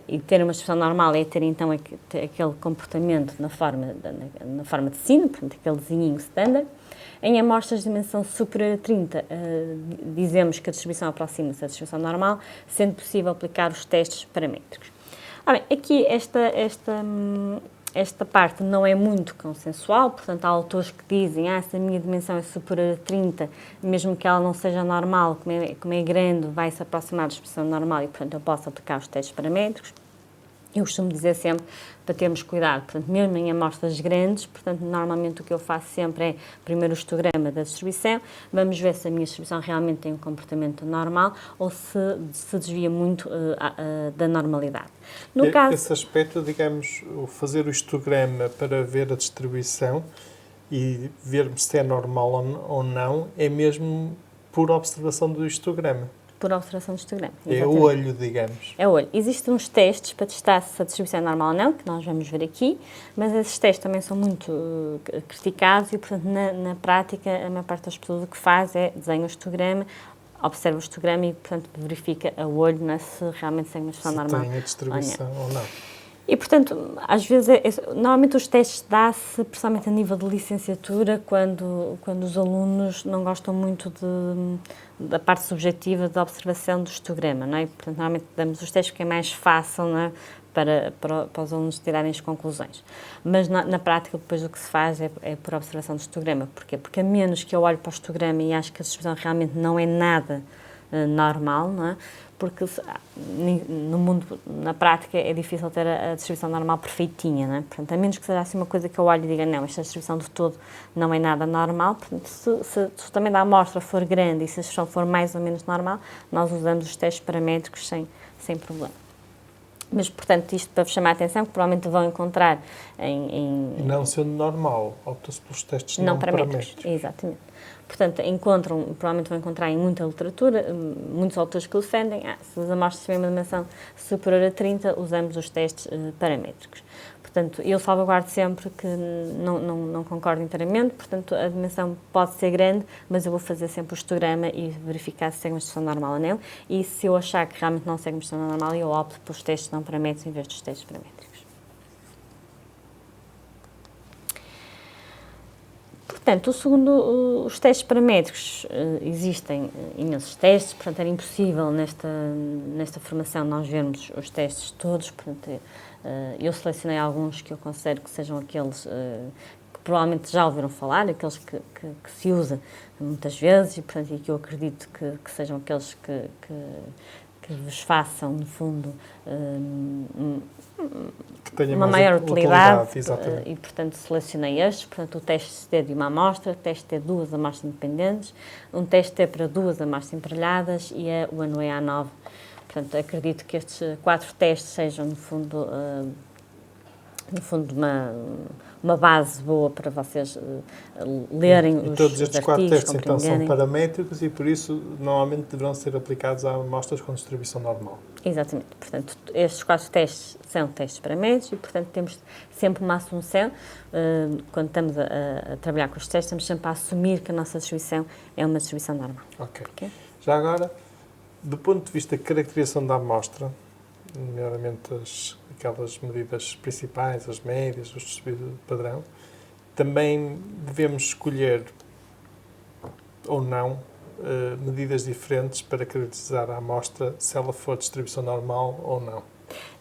Speaker 2: e ter uma distribuição normal é ter então aquele comportamento na forma de sino, portanto, aquele desenhinho standard. Em amostras de dimensão superior a 30, dizemos que a distribuição aproxima-se da distribuição normal, sendo possível aplicar os testes paramétricos. Bem, aqui esta parte não é muito consensual, portanto, há autores que dizem se a minha dimensão é superior a 30, mesmo que ela não seja normal, como é grande, vai se aproximar da expressão normal e, portanto, eu posso aplicar os testes paramétricos. Eu costumo dizer sempre para termos cuidado, portanto, mesmo em amostras grandes, portanto, normalmente o que eu faço sempre é primeiro o histograma da distribuição, vamos ver se a minha distribuição realmente tem um comportamento normal ou se desvia muito da normalidade.
Speaker 1: No caso, esse aspecto, digamos, fazer o histograma para ver a distribuição e vermos se é normal ou não, é mesmo por observação do histograma.
Speaker 2: Por observação do histograma.
Speaker 1: É o olho, digamos.
Speaker 2: É o olho. Existem uns testes para testar se a distribuição é normal ou não, que nós vamos ver aqui, mas esses testes também são muito criticados e, portanto, na prática, a maior parte das pessoas o que faz é desenha o histograma, observa o histograma e, portanto, verifica a olho se realmente tem uma distribuição normal.
Speaker 1: Se tem a distribuição ou não.
Speaker 2: E, portanto, às vezes, normalmente os testes dá-se, principalmente a nível de licenciatura, quando os alunos não gostam muito da parte subjetiva da observação do histograma, não é? Portanto, normalmente damos os testes porque é mais fácil, não é? Para os alunos tirarem as conclusões. Mas, na prática, depois o que se faz é por observação do histograma. Porquê? Porque a menos que eu olhe para o histograma e acho que a distribuição realmente não é nada normal, não é? Porque no mundo, na prática, é difícil ter a distribuição normal perfeitinha, não é? Portanto, a menos que seja assim uma coisa que eu olhe e diga, não, esta distribuição de todo não é nada normal, portanto, se também a amostra for grande e se a distribuição for mais ou menos normal, nós usamos os testes paramétricos sem problema. Mas, portanto, isto para vos chamar a atenção, que provavelmente vão encontrar
Speaker 1: E não sendo normal, opta-se pelos testes não paramétricos.
Speaker 2: Exatamente. Portanto, provavelmente vão encontrar em muita literatura, muitos autores que defendem, se as amostras tiverem uma dimensão superior a 30, usamos os testes paramétricos. Portanto, eu salvaguardo sempre que não concordo inteiramente, portanto, a dimensão pode ser grande, mas eu vou fazer sempre o histograma e verificar se segue uma distribuição normal ou não, e se eu achar que realmente não segue uma distribuição normal, eu opto pelos testes não paramétricos em vez dos testes paramétricos. Portanto, os testes paramétricos, existem imensos testes, portanto era impossível nesta formação nós vermos os testes todos, portanto eu selecionei alguns que eu considero que sejam aqueles que provavelmente já ouviram falar, aqueles que se usa muitas vezes e, portanto, e que eu acredito que sejam aqueles que vos façam, no fundo, uma maior utilidade e, portanto, selecionei estes. Portanto, o teste é de uma amostra, o teste é de 2 amostras independentes, um teste é para 2 amostras emparelhadas e é o ANOE A9. Portanto, acredito que estes 4 testes sejam, no fundo, uma base boa para vocês lerem os
Speaker 1: todos estes 4 testes, então, são
Speaker 2: compreenderem.
Speaker 1: paramétricos e, por isso, normalmente deverão ser aplicados a amostras com distribuição normal.
Speaker 2: Exatamente. Portanto, estes 4 testes são testes paramétricos e, portanto, temos sempre uma assunção. Quando estamos a trabalhar com os testes, estamos sempre a assumir que a nossa distribuição é uma distribuição normal.
Speaker 1: Ok. Já agora, do ponto de vista da caracterização da amostra, nomeadamente aquelas medidas principais, as médias, os distribuidores de padrão, também devemos escolher ou não medidas diferentes para caracterizar a amostra, se ela for distribuição normal ou não.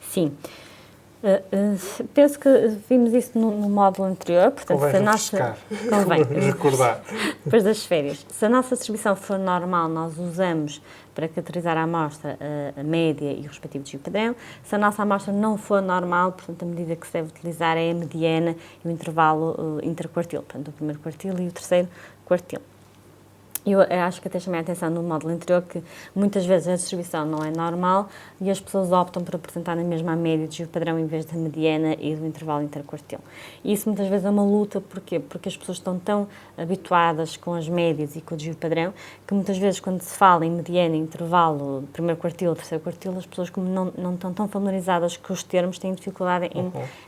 Speaker 2: Sim. Penso que vimos isso no módulo anterior, portanto,
Speaker 1: convém
Speaker 2: se a nossa...
Speaker 1: Convém recordar.
Speaker 2: Depois das férias. Se a nossa distribuição for normal, nós usamos para caracterizar a amostra a média e o respectivo desvio padrão. Se a nossa amostra não for normal, portanto, a medida que se deve utilizar é a mediana e o intervalo interquartil, portanto, o primeiro quartil e o terceiro quartil. Eu acho que até chamei a atenção no módulo anterior que muitas vezes a distribuição não é normal e as pessoas optam por apresentar na mesma média de desvio padrão em vez da mediana e do intervalo interquartil. E isso muitas vezes é uma luta, porquê? Porque as pessoas estão tão habituadas com as médias e com o desvio padrão que muitas vezes quando se fala em mediana, intervalo, primeiro quartil, terceiro quartil, as pessoas como não estão tão familiarizadas com os termos têm dificuldade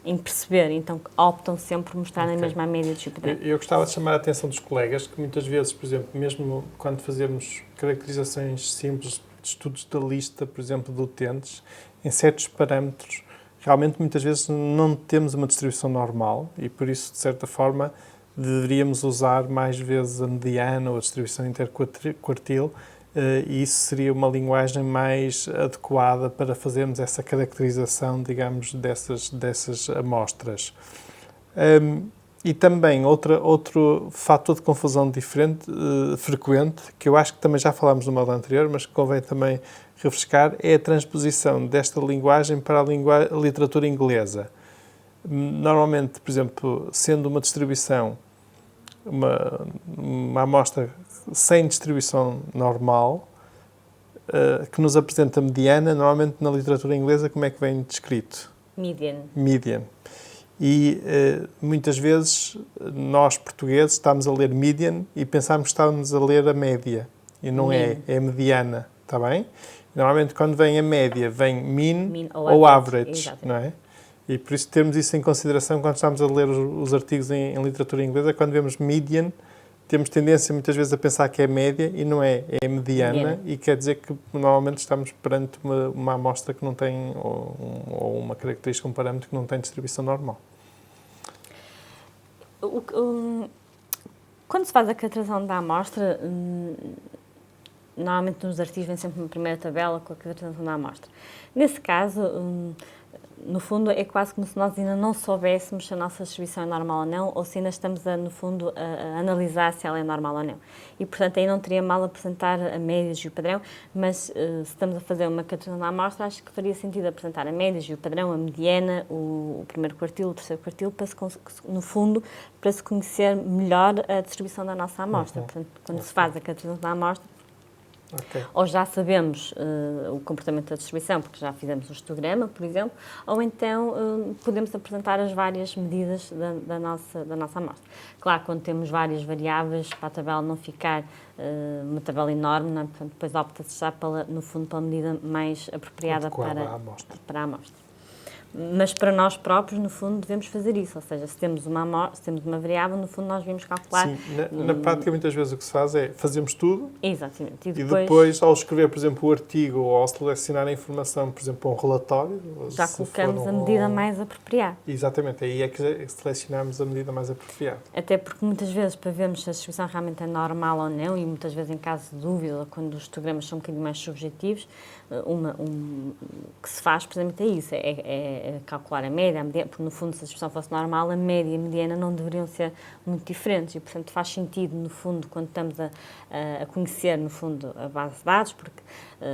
Speaker 2: em perceber, então optam sempre por mostrar na mesma média de desvio padrão.
Speaker 1: Eu gostava de chamar a atenção dos colegas que muitas vezes, por exemplo, mesmo quando fazemos caracterizações simples de estudos da lista, por exemplo, de utentes, em certos parâmetros, realmente muitas vezes não temos uma distribuição normal e, por isso, de certa forma, deveríamos usar mais vezes a mediana ou a distribuição interquartil e isso seria uma linguagem mais adequada para fazermos essa caracterização, digamos, dessas amostras. E também outro fator de confusão frequente, que eu acho que também já falámos no módulo anterior, mas que convém também refrescar, é a transposição desta linguagem para a literatura inglesa. Normalmente, por exemplo, sendo uma distribuição, uma amostra sem distribuição normal, que nos apresenta mediana, normalmente na literatura inglesa como é que vem descrito? Median. E muitas vezes nós, portugueses, estamos a ler median e pensamos que estamos a ler a média. E não é a mediana, está bem? Normalmente quando vem a média, vem mean ou average, não é? E por isso termos isso em consideração quando estamos a ler os artigos em literatura inglesa, quando vemos median, temos tendência muitas vezes a pensar que é média e não é, é mediana e quer dizer que normalmente estamos perante uma amostra que não tem, ou uma característica, um parâmetro que não tem distribuição normal.
Speaker 2: Quando se faz a caracterização da amostra, normalmente nos artigos vem sempre uma primeira tabela com a caracterização da amostra. Nesse caso, no fundo, é quase como se nós ainda não soubéssemos se a nossa distribuição é normal ou não, ou se ainda estamos, no fundo, a analisar se ela é normal ou não. E, portanto, aí não teria mal apresentar a média e o padrão, mas se estamos a fazer uma caracterização da amostra, acho que faria sentido apresentar a média e o padrão, a mediana, o primeiro quartil, o terceiro quartil, para no fundo, para se conhecer melhor a distribuição da nossa amostra. Portanto, quando se faz a caracterização da amostra, ou já sabemos o comportamento da distribuição, porque já fizemos um histograma, por exemplo, ou então podemos apresentar as várias medidas da nossa amostra. Claro, quando temos várias variáveis, para a tabela não ficar uma tabela enorme, não é? Portanto, depois opta-se já, no fundo, pela medida mais apropriada para a amostra. Mas para nós próprios, no fundo, devemos fazer isso. Ou seja, se temos uma variável, no fundo, nós devemos calcular...
Speaker 1: Sim, na prática, muitas vezes o que se faz é fazemos tudo.
Speaker 2: Exatamente.
Speaker 1: E depois, ao escrever, por exemplo, o artigo ou ao selecionar a informação, por exemplo, para um relatório...
Speaker 2: Já colocamos a medida mais apropriada.
Speaker 1: Exatamente, aí é que selecionamos a medida mais apropriada.
Speaker 2: Até porque muitas vezes, para vermos se a distribuição realmente é normal ou não, e muitas vezes em caso de dúvida, quando os histogramas são um bocadinho mais subjetivos, o que se faz precisamente é isso, é calcular a média, porque no fundo, se a distribuição fosse normal, a média e a mediana não deveriam ser muito diferentes e, portanto, faz sentido, no fundo, quando estamos a conhecer, no fundo, a base de dados, porque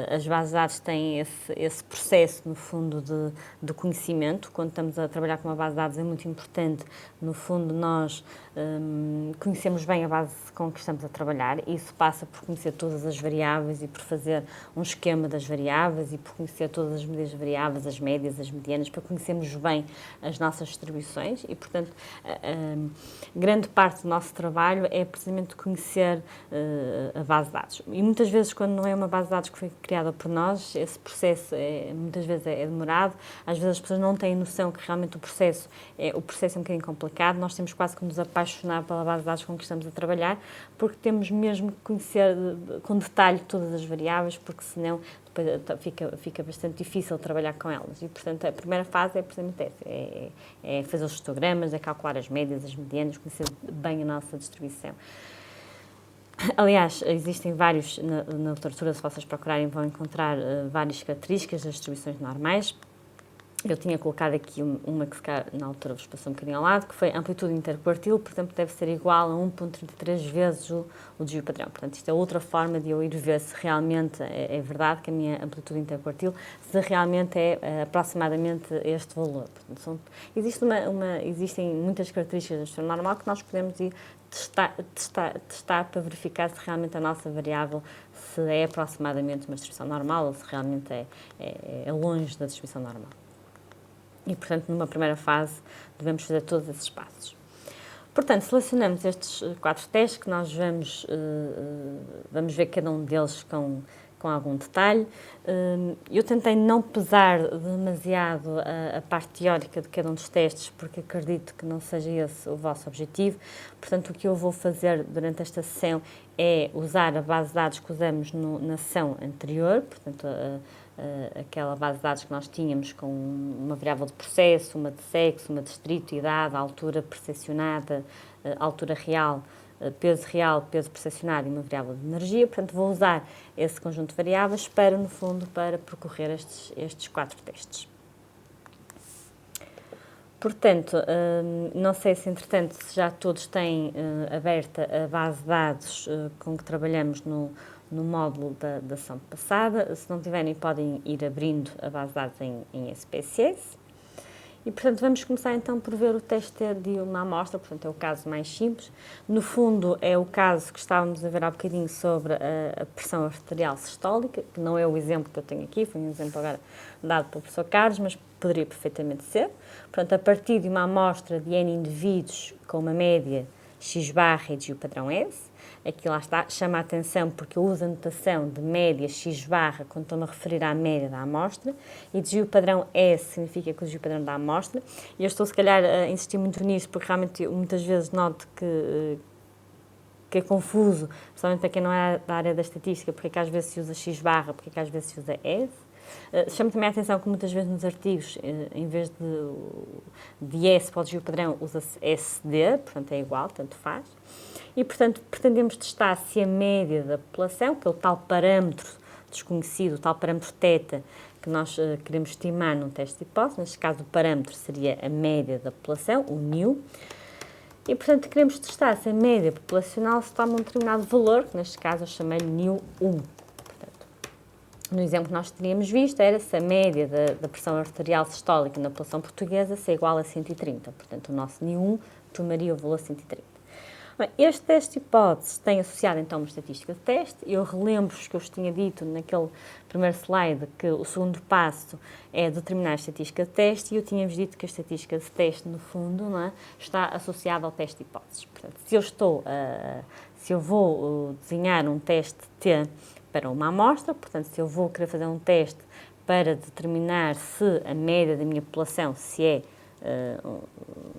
Speaker 2: as bases de dados têm esse processo, no fundo, de conhecimento. Quando estamos a trabalhar com uma base de dados é muito importante, no fundo, nós conhecemos bem a base com que estamos a trabalhar. Isso passa por conhecer todas as variáveis e por fazer um esquema das variáveis e por conhecer todas as medidas variáveis, as médias, as medianas, para conhecermos bem as nossas distribuições e, portanto, grande parte do nosso trabalho é precisamente conhecer a base de dados. E muitas vezes, quando não é uma base de dados que foi criada por nós, esse processo muitas vezes é demorado. Às vezes as pessoas não têm noção que realmente o processo é um bocadinho complicado. Nós temos quase que nos apaixonar pela base de dados com que estamos a trabalhar, porque temos mesmo que conhecer com detalhe todas as variáveis, porque senão depois fica bastante difícil trabalhar com elas. E, portanto, a primeira fase é precisamente essa, é fazer os histogramas, é calcular as médias, as medianas, conhecer bem a nossa distribuição. Aliás, existem vários, na literatura, se vocês procurarem, vão encontrar várias características das distribuições normais. Eu tinha colocado aqui uma que, na altura, vos passou um bocadinho ao lado, que foi a amplitude interquartil, portanto, deve ser igual a 1,33 vezes o desvio padrão. Portanto, isto é outra forma de eu ir ver se realmente é verdade que a minha amplitude interquartil, se realmente é aproximadamente este valor. Portanto, existem muitas características da distribuição normal que nós podemos ir testar para verificar se realmente a nossa variável se é aproximadamente uma distribuição normal ou se realmente é longe da distribuição normal. E, portanto, numa primeira fase, devemos fazer todos esses passos. Portanto, selecionamos estes 4 testes que nós vamos ver cada um deles com algum detalhe. Eu tentei não pesar demasiado a parte teórica de cada um dos testes, porque acredito que não seja esse o vosso objetivo. Portanto, o que eu vou fazer durante esta sessão é usar a base de dados que usamos na sessão anterior, portanto, aquela base de dados que nós tínhamos com uma variável de processo, uma de sexo, uma de distrito, idade, altura percepcionada, altura real, peso percepcionado e uma variável de energia. Portanto, vou usar esse conjunto de variáveis para, no fundo, para percorrer estes 4 testes. Portanto, não sei se, entretanto, se já todos têm aberta a base de dados com que trabalhamos no módulo da ação passada. Se não tiverem, podem ir abrindo a base de dados em SPSS. E, portanto, vamos começar então por ver o teste de uma amostra, portanto, é o caso mais simples. No fundo, é o caso que estávamos a ver há bocadinho sobre a pressão arterial sistólica, que não é o exemplo que eu tenho aqui, foi um exemplo agora dado pelo professor Carlos, mas poderia perfeitamente ser. Portanto, a partir de uma amostra de N indivíduos com uma média X barra e desvio padrão S, aqui lá está, chama a atenção porque eu uso a notação de média X barra quando estou-me a referir à média da amostra e desvio padrão S significa que o desvio padrão da amostra. E eu estou, se calhar, a insistir muito nisso porque realmente eu, muitas vezes noto que é confuso, principalmente para quem não é da área da estatística, porque é que às vezes se usa X barra, porque é que às vezes se usa S. Chamo também a atenção que muitas vezes nos artigos, em vez de S para o desvio padrão, usa-se SD, portanto é igual, tanto faz. E, portanto, pretendemos testar se a média da população, que é o tal parâmetro desconhecido, o tal parâmetro θ, que nós queremos estimar num teste de hipótese, neste caso o parâmetro seria a média da população, o ν, e, portanto, queremos testar se a média populacional se toma um determinado valor, que neste caso eu chamei-lhe ν1. No exemplo que nós teríamos visto, era se a média da pressão arterial sistólica na população portuguesa se é igual a 130. Portanto, o nosso ν1 tomaria o valor 130. Bem, este teste de hipótese tem associado, então, uma estatística de teste. Eu relembro-vos que eu vos tinha dito naquele primeiro slide que o segundo passo é determinar a estatística de teste e eu tinha-vos dito que a estatística de teste, no fundo, não é, está associada ao teste de hipóteses. Portanto, se eu vou desenhar um teste T para uma amostra, portanto, se eu vou querer fazer um teste para determinar se a média da minha população, se é,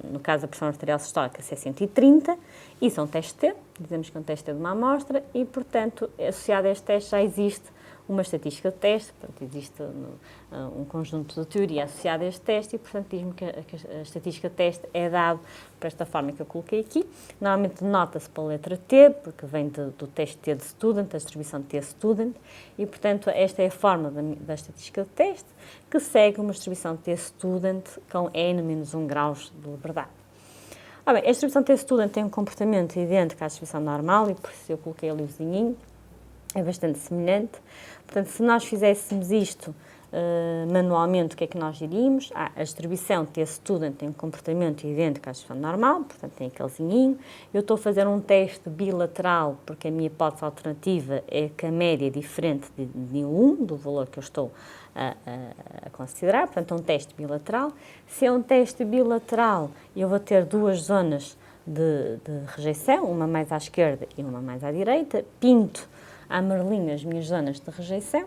Speaker 2: no caso da pressão arterial sistólica, se é 130, isso é um teste T, dizemos que é um teste T de uma amostra e, portanto, associado a este teste já existe uma estatística de teste, portanto, existe um conjunto de teoria associada a este teste e, portanto, diz-me que a estatística de teste é dado por esta forma que eu coloquei aqui. Normalmente nota-se pela letra T, porque vem do teste T de student, da distribuição de T student, e, portanto, esta é a forma da estatística de teste, que segue uma distribuição de T student com n menos 1 graus de liberdade. Bem, a distribuição de T student tem um comportamento idêntico à distribuição normal, e por isso eu coloquei ali o desenhinho, é bastante semelhante. Portanto, se nós fizéssemos isto manualmente, o que é que nós diríamos? A distribuição T student tem um comportamento idêntico à distribuição normal, portanto tem aquele desenhinho. Eu estou a fazer um teste bilateral, porque a minha hipótese alternativa é que a média é diferente de 1, do valor que eu estou a considerar, portanto é um teste bilateral. Se é um teste bilateral, eu vou ter duas zonas de rejeição, uma mais à esquerda e uma mais à direita, pinto à amarelinha as minhas zonas de rejeição.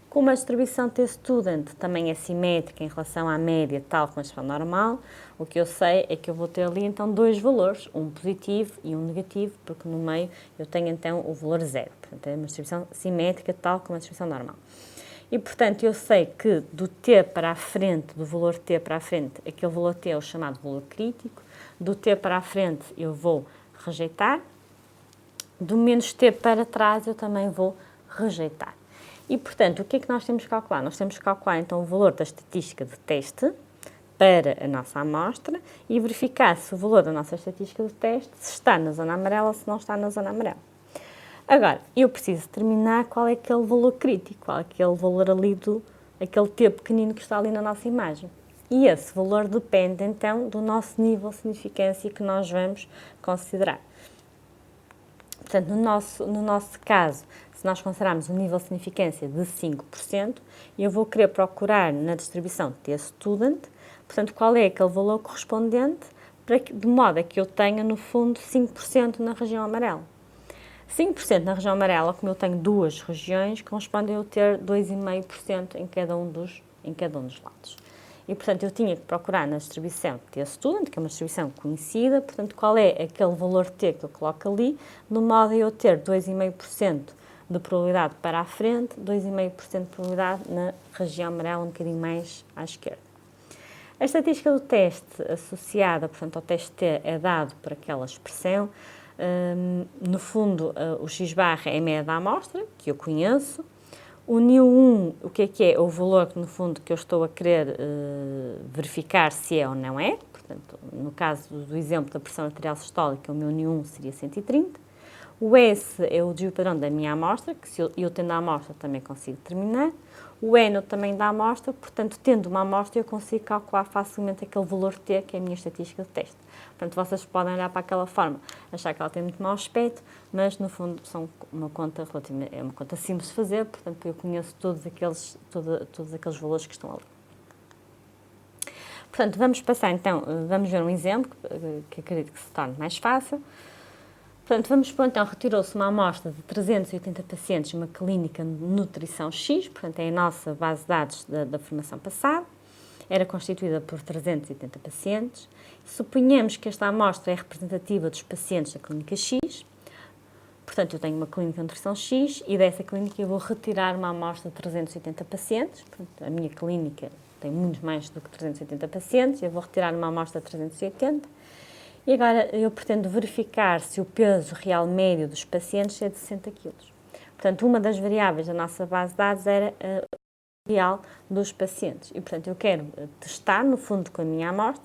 Speaker 2: Como a distribuição T-student também é simétrica em relação à média, tal como a distribuição normal, o que eu sei é que eu vou ter ali então dois valores, um positivo e um negativo, porque no meio eu tenho então o valor 0. Portanto, é uma distribuição simétrica, tal como a distribuição normal. E, portanto, eu sei que do T para a frente, do valor T para a frente, aquele valor T é o chamado valor crítico, do T para a frente eu vou rejeitar, do menos T para trás eu também vou rejeitar. E, portanto, o que é que nós temos que calcular? Nós temos que calcular, então, o valor da estatística de teste para a nossa amostra e verificar se o valor da nossa estatística de teste se está na zona amarela ou se não está na zona amarela. Agora, eu preciso determinar qual é aquele valor crítico, qual é aquele valor ali aquele T pequenino que está ali na nossa imagem. E esse valor depende, então, do nosso nível de significância que nós vamos considerar. Portanto, no nosso caso, se nós considerarmos um nível de significância de 5%, eu vou querer procurar na distribuição T-student, portanto, qual é aquele valor correspondente, de modo a que eu tenha, no fundo, 5% na região amarela. 5% na região amarela, como eu tenho duas regiões, corresponde a eu ter 2,5% em cada um dos lados. E, portanto, eu tinha que procurar na distribuição T-student, que é uma distribuição conhecida, portanto, qual é aquele valor T que eu coloco ali, de modo a eu ter 2,5% de probabilidade para a frente, 2,5% de probabilidade na região amarela, um bocadinho mais à esquerda. A estatística do teste associada, portanto, ao teste T é dado por aquela expressão. No fundo, o x-barra é a média da amostra, que eu conheço. O µ1, o que é? O valor que, no fundo, que eu estou a querer verificar se é ou não é. Portanto, no caso do exemplo da pressão arterial sistólica, o meu µ1 seria 130. O S é o desvio padrão da minha amostra, que se eu tendo a amostra também consigo determinar. O N é o tamanho da amostra, portanto, tendo uma amostra, eu consigo calcular facilmente aquele valor T, que é a minha estatística de teste. Portanto, vocês podem olhar para aquela forma, achar que ela tem muito mau aspecto, mas, no fundo, é uma conta simples de fazer, portanto, eu conheço todos aqueles valores que estão ali. Portanto, vamos passar, então, vamos ver um exemplo, que acredito que se torne mais fácil. Portanto, vamos supor, então, retirou-se uma amostra de 380 pacientes de uma clínica de nutrição X, portanto, é a nossa base de dados da formação passada, era constituída por 380 pacientes. Suponhamos que esta amostra é representativa dos pacientes da clínica X, portanto, eu tenho uma clínica de nutrição X e dessa clínica eu vou retirar uma amostra de 380 pacientes, portanto, a minha clínica tem muitos mais do que 380 pacientes, eu vou retirar uma amostra de 380. E agora eu pretendo verificar se o peso real médio dos pacientes é de 60 kg. Portanto, uma das variáveis da nossa base de dados era o peso real dos pacientes. E, portanto, eu quero testar, no fundo, com a minha amostra,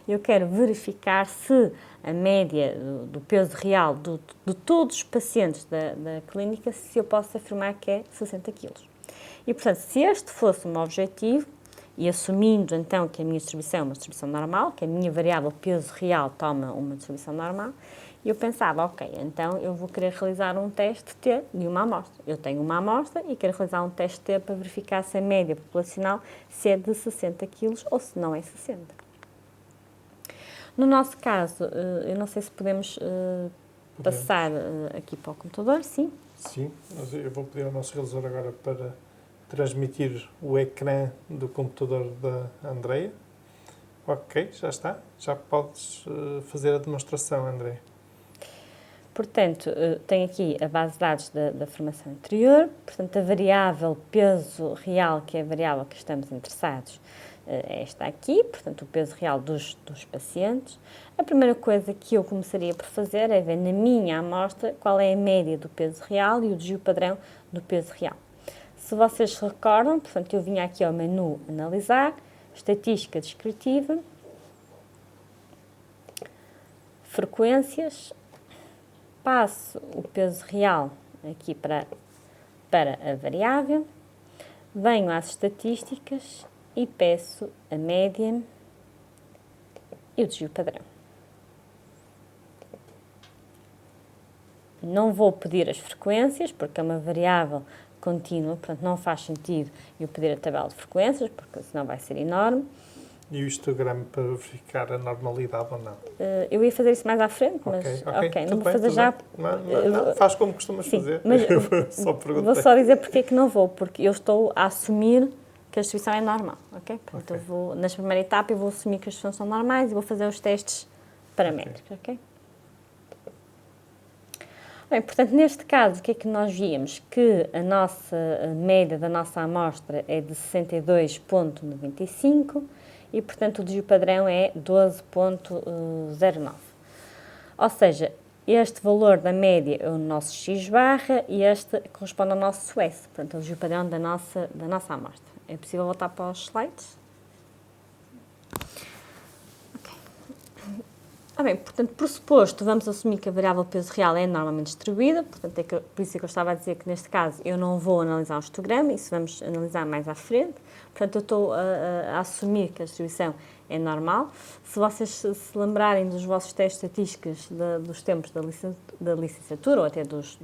Speaker 2: eu quero verificar se a média do peso real de todos os pacientes da clínica, se eu posso afirmar que é 60 kg. E, portanto, se este fosse o meu objetivo, e assumindo, então, que a minha distribuição é uma distribuição normal, que a minha variável peso real toma uma distribuição normal, eu pensava, ok, então eu vou querer realizar um teste T de uma amostra. Eu tenho uma amostra e quero realizar um teste T para verificar se a média populacional se é de 60 kg ou se não é 60. No nosso caso, eu não sei se podemos passar aqui para o computador, sim?
Speaker 1: Sim, eu vou pedir ao nosso realizador agora para transmitir o ecrã do computador da Andreia. Ok, já está. Já podes fazer a demonstração, Andreia.
Speaker 2: Portanto, tenho aqui a base de dados da formação anterior, portanto, a variável peso real, que é a variável que estamos interessados, é esta aqui, portanto, o peso real dos pacientes. A primeira coisa que eu começaria por fazer é ver na minha amostra qual é a média do peso real e o desvio padrão do peso real. Se vocês se recordam, portanto, eu vinha aqui ao menu Analisar, Estatística Descritiva, Frequências, passo o peso real aqui para a variável, venho às estatísticas e peço a média e o desvio padrão. Não vou pedir as frequências, porque é uma variável contínua, portanto não faz sentido eu pedir a tabela de frequências, porque senão vai ser enorme.
Speaker 1: E o histograma para verificar a normalidade ou não?
Speaker 2: Eu ia fazer isso mais à frente, mas ok, não vou fazer já.
Speaker 1: Não, faz como costumas fazer.
Speaker 2: Mas
Speaker 1: vou
Speaker 2: só dizer porque é que não vou, porque eu estou a assumir que a distribuição é normal, ok? Portanto, eu vou, nesta primeira etapa, eu vou assumir que as distribuições são normais e vou fazer os testes paramétricos, ok? Bem, portanto, neste caso, o que é que nós víamos? Que a média da nossa amostra é de 62,95 e, portanto, o desvio padrão é 12,09. Ou seja, este valor da média é o nosso x barra e este corresponde ao nosso S, portanto, o desvio padrão da nossa amostra. É possível voltar para os slides? Bem, portanto, por suposto, vamos assumir que a variável peso real é normalmente distribuída, portanto, por isso é que eu estava a dizer que, neste caso, eu não vou analisar um histograma, isso vamos analisar mais à frente. Portanto, eu estou a assumir que a distribuição é normal. Se vocês se lembrarem dos vossos testes estatísticos dos tempos da licenciatura ou até dos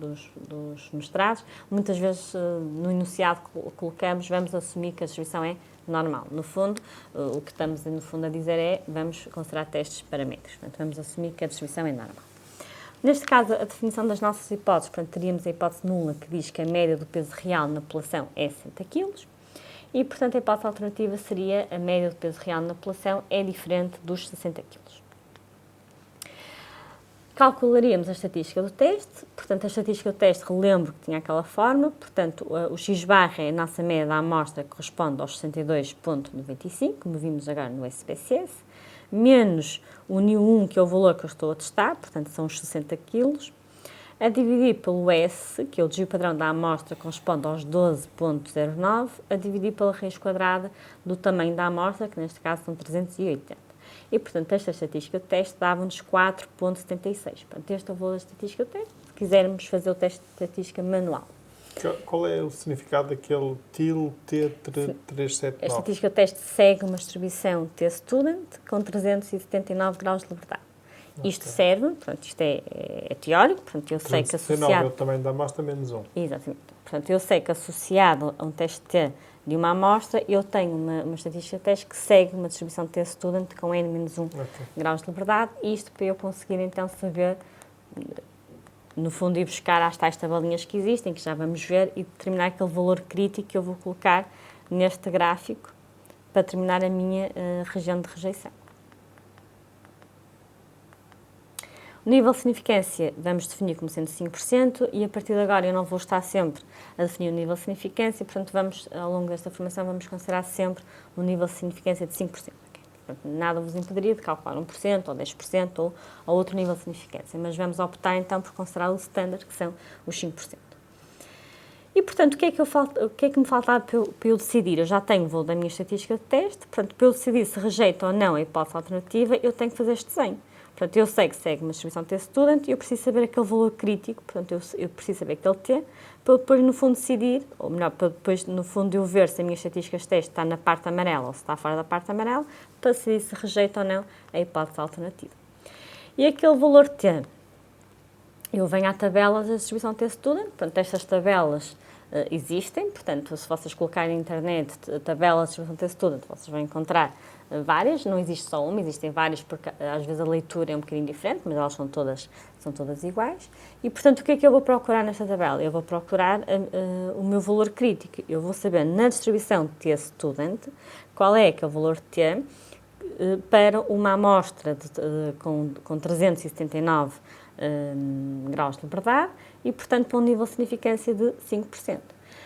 Speaker 2: mestrados, muitas vezes no enunciado que colocamos, vamos assumir que a distribuição é normal. No fundo, o que estamos no fundo a dizer é vamos considerar testes paramétricos. Portanto, vamos assumir que a distribuição é normal. Neste caso, a definição das nossas hipóteses, portanto, teríamos a hipótese nula que diz que a média do peso real na população é 60 kg e, portanto, a hipótese alternativa seria a média do peso real na população é diferente dos 60 kg. Calcularíamos a estatística do teste, portanto, a estatística do teste, relembro que tinha aquela forma, portanto, o x barra é a nossa média da amostra que corresponde aos 62,95, como vimos agora no SPSS, menos o µ1, que é o valor que eu estou a testar, portanto, são os 60 kg, a dividir pelo S, que é o desvio padrão da amostra, corresponde aos 12,09, a dividir pela raiz quadrada do tamanho da amostra, que neste caso são 380. E, portanto, esta estatística do teste dava-nos 4,76. Portanto, este é o valor da estatística do teste, se quisermos fazer o teste de estatística manual.
Speaker 1: Qual é o significado daquele TIL T379?
Speaker 2: A estatística do teste segue uma distribuição T-student com 379 graus de liberdade. Isto serve, portanto, isto é teórico, portanto, eu sei que associado...
Speaker 1: é o tamanho da amostra menos 1.
Speaker 2: Exatamente. Portanto, eu sei que associado a um teste T de uma amostra, eu tenho uma estatística de teste que segue uma distribuição de T-student com N-1 graus de liberdade, e isto para eu conseguir, então, saber, no fundo, ir buscar às tais tabelinhas que existem, que já vamos ver, e determinar aquele valor crítico que eu vou colocar neste gráfico para determinar a minha região de rejeição. O nível de significância vamos definir como sendo 5% e a partir de agora eu não vou estar sempre a definir o nível de significância, portanto, ao longo desta formação, vamos considerar sempre um nível de significância de 5%. Okay? Portanto, nada vos impediria de calcular 1% ou 10% ou outro nível de significância, mas vamos optar então por considerar o standard, que são os 5%. E, portanto, o que é que me faltava para eu decidir? Eu já tenho o valor da minha estatística de teste, portanto, para eu decidir se rejeito ou não a hipótese alternativa, eu tenho que fazer este desenho. Portanto, eu sei que segue uma distribuição T-student e eu preciso saber aquele valor crítico, portanto, eu preciso saber aquele T, para depois, no fundo, decidir, ou melhor, para depois, no fundo, eu ver se a minha estatística de teste está na parte amarela ou se está fora da parte amarela, para decidir se rejeito ou não a hipótese alternativa. E aquele valor T, eu venho à tabela da distribuição T-student, portanto, estas tabelas existem, portanto, se vocês colocarem na internet tabela de distribuição de test-student, vocês vão encontrar várias, não existe só uma, existem várias, porque às vezes a leitura é um bocadinho diferente, mas elas são todas iguais. E, portanto, o que é que eu vou procurar nesta tabela? Eu vou procurar o meu valor crítico. Eu vou saber, na distribuição T-student, qual é que é o valor T para uma amostra com 379 graus de liberdade e, portanto, para um nível de significância de 5%.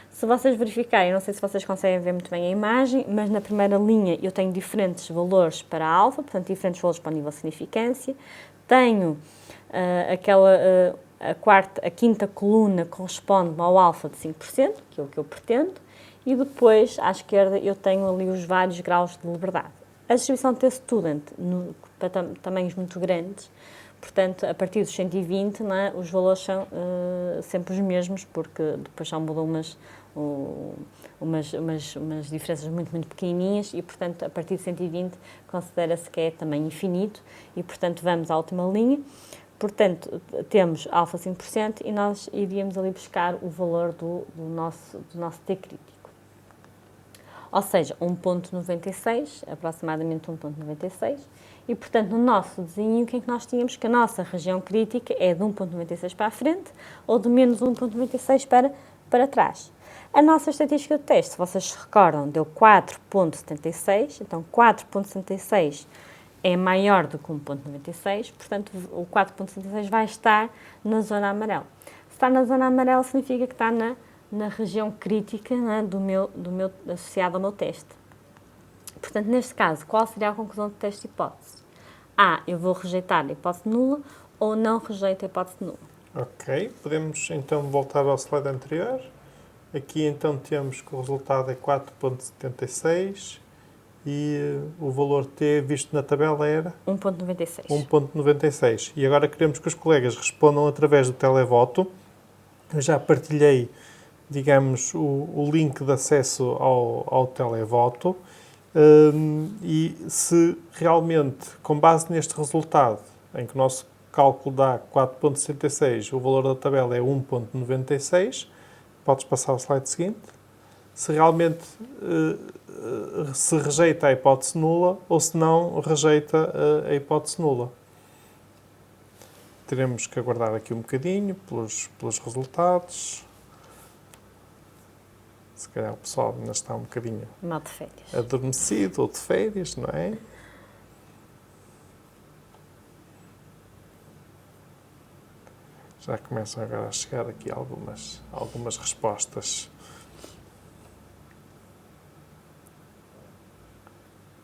Speaker 2: Se vocês verificarem, não sei se vocês conseguem ver muito bem a imagem, mas na primeira linha eu tenho diferentes valores para a alfa, portanto, diferentes valores para o nível de significância. Tenho a quinta coluna corresponde ao alfa de 5%, que é o que eu pretendo, e depois, à esquerda, eu tenho ali os vários graus de liberdade. A distribuição de T-student, para tamanhos muito grandes, portanto, a partir dos 120, não é, os valores são sempre os mesmos, porque depois já mudam umas diferenças muito, muito pequenininhas e, portanto, a partir de 120 considera-se que é tamanho infinito e, portanto, vamos à última linha. Portanto, temos alfa 5% e nós iríamos ali buscar o valor do nosso T crítico. Ou seja, 1.96, aproximadamente 1.96, e, portanto, no nosso desenho, o que é que nós tínhamos? Que a nossa região crítica é de 1.96 para a frente ou de menos 1.96 para trás. A nossa estatística de teste, se vocês se recordam, deu 4.76, então 4.76 é maior do que 1.96, portanto, o 4.76 vai estar na zona amarela. Se está na zona amarela, significa que está na região crítica, né, associada ao meu teste. Portanto, neste caso, qual seria a conclusão do teste de hipótese? A, eu vou rejeitar a hipótese nula ou não rejeito a hipótese nula.
Speaker 1: Ok, podemos então voltar ao slide anterior. Aqui então temos que o resultado é 4.76 e o valor T visto na tabela era?
Speaker 2: 1.96.
Speaker 1: 1.96. E agora queremos que os colegas respondam através do televoto. Eu já partilhei, digamos, o link de acesso ao televoto. E se realmente, com base neste resultado, em que o nosso cálculo dá 4.66, o valor da tabela é 1.96, podes passar ao slide seguinte, se realmente se rejeita a hipótese nula ou se não rejeita a hipótese nula. Teremos que aguardar aqui um bocadinho pelos resultados. Se calhar o pessoal ainda está um bocadinho
Speaker 2: mal de férias,
Speaker 1: adormecido ou de férias, não é? Já começam agora a chegar aqui algumas respostas.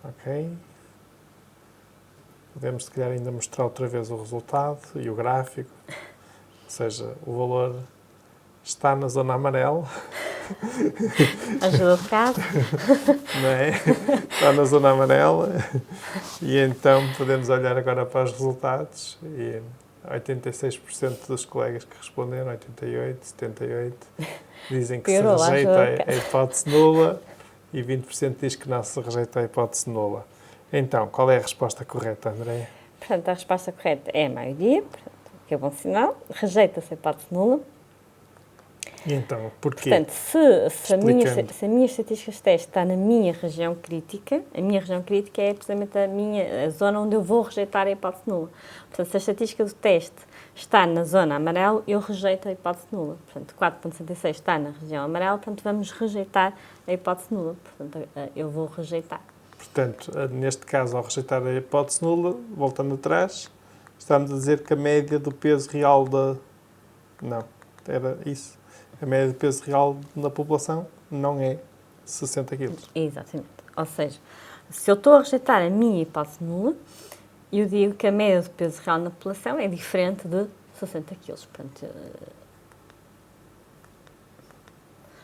Speaker 1: Ok. Podemos, se calhar, ainda mostrar outra vez o resultado e o gráfico. Ou seja, o valor está na zona amarela.
Speaker 2: Ajuda de casa.
Speaker 1: Não é? Está na zona amarela. E então podemos olhar agora para os resultados. E 86% dos colegas que responderam, 88%, 78%, dizem que
Speaker 2: Piorou,
Speaker 1: se rejeita a hipótese nula e 20% diz que não se rejeita a hipótese nula. Então, qual é a resposta correta, Andréia?
Speaker 2: Portanto, a resposta correta é a maioria, portanto, que é bom sinal. Rejeita-se a hipótese nula.
Speaker 1: E então, porquê?
Speaker 2: Portanto, se a minha estatística de teste está na minha região crítica, a minha região crítica é precisamente a zona onde eu vou rejeitar a hipótese nula. Portanto, se a estatística do teste está na zona amarela, eu rejeito a hipótese nula. Portanto, 4.66 está na região amarela, portanto, vamos rejeitar a hipótese nula. Portanto, eu vou rejeitar.
Speaker 1: Portanto, neste caso, ao rejeitar a hipótese nula, voltando atrás, estamos a dizer que a média do peso real da... Não, era isso. A média de peso real na população não é 60 kg.
Speaker 2: Exatamente. Ou seja, se eu estou a rejeitar a minha hipótese nula, eu digo que a média de peso real na população é diferente de 60 kg.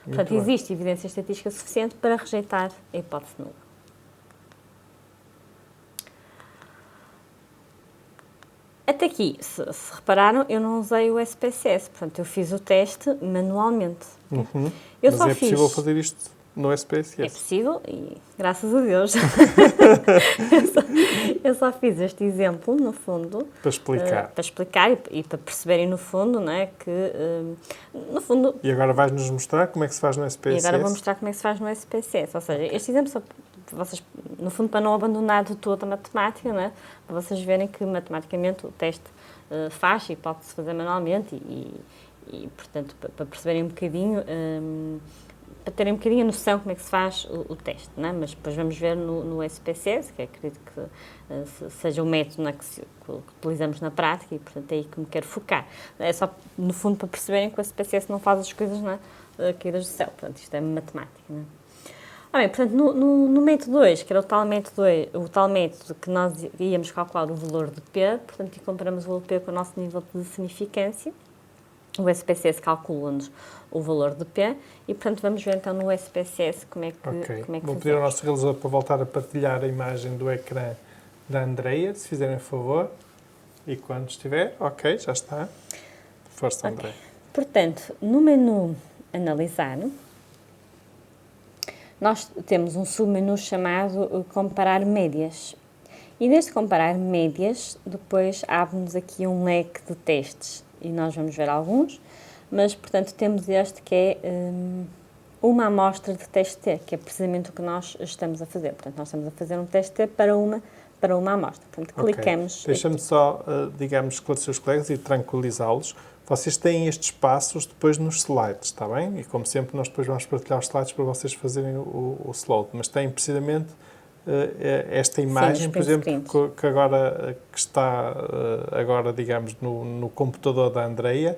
Speaker 2: Portanto, existe evidência estatística suficiente para rejeitar a hipótese nula. Até aqui, se repararam, eu não usei o SPSS, portanto, eu fiz o teste manualmente.
Speaker 1: Uhum.
Speaker 2: Eu
Speaker 1: Mas
Speaker 2: só
Speaker 1: é possível fazer isto no
Speaker 2: É
Speaker 1: SPSS.
Speaker 2: possível e, graças a Deus, eu só fiz este exemplo, no fundo,
Speaker 1: Para explicar.
Speaker 2: para explicar e para perceberem, no fundo, não é, que, no fundo...
Speaker 1: E agora vais-nos mostrar como é que se faz no
Speaker 2: E
Speaker 1: SPSS?
Speaker 2: agora vou mostrar como é que se faz no SPSS. Ou seja, este exemplo só para vocês, no fundo, para não abandonar de toda a matemática, não é? Para vocês verem que matematicamente o teste faz e pode-se fazer manualmente e, portanto, para perceberem um bocadinho, para terem um bocadinho a noção como é que se faz o teste, não é? Mas depois vamos ver no SPSS, que acredito que seja o método, não é, que utilizamos na prática e, portanto, é aí que me quero focar. É só, no fundo, para perceberem que o SPSS não faz as coisas, não é, caídas do céu. Portanto, isto é matemática, não é? Bem, portanto, no método 2, que era o tal método que nós íamos calcular o valor de P, portanto, e comparamos o valor de P com o nosso nível de significância, o SPSS calcula-nos o valor de P e, portanto, vamos ver então no SPSS como é que
Speaker 1: Vou pedir ao nosso realizador para voltar a partilhar a imagem do ecrã da Andreia, se fizerem favor. E quando estiver, ok, já está. Força, André.
Speaker 2: Portanto, no menu Analisar, nós temos um submenu chamado Comparar Médias. E neste Comparar Médias, depois abre-nos aqui um leque de testes. E nós vamos ver alguns, mas, portanto, temos este que é uma amostra de teste T, que é precisamente o que nós estamos a fazer. Portanto, nós estamos a fazer um teste T para uma amostra. Portanto, clicamos...
Speaker 1: Deixa-me só, digamos, esclarecer os colegas e tranquilizá-los. Vocês têm estes passos depois nos slides, está bem? E, como sempre, nós depois vamos partilhar os slides para vocês fazerem o slide. Mas têm, precisamente, esta imagem, por exemplo, que agora que está, agora, digamos, no computador da Andreia,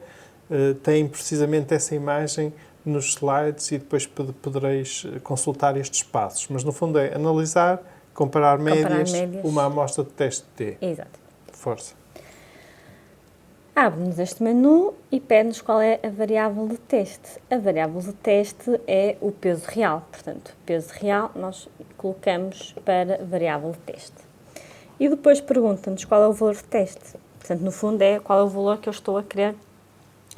Speaker 1: tem precisamente essa imagem nos slides e depois podereis consultar estes passos. Mas, no fundo, é analisar, comparar médias, uma amostra de teste T.
Speaker 2: Exato.
Speaker 1: Força.
Speaker 2: Abre-nos este menu e pede-nos qual é a variável de teste. A variável de teste é o peso real. Portanto, peso real nós colocamos para variável de teste. E depois pergunta-nos qual é o valor de teste. Portanto, no fundo, é qual é o valor que eu estou a querer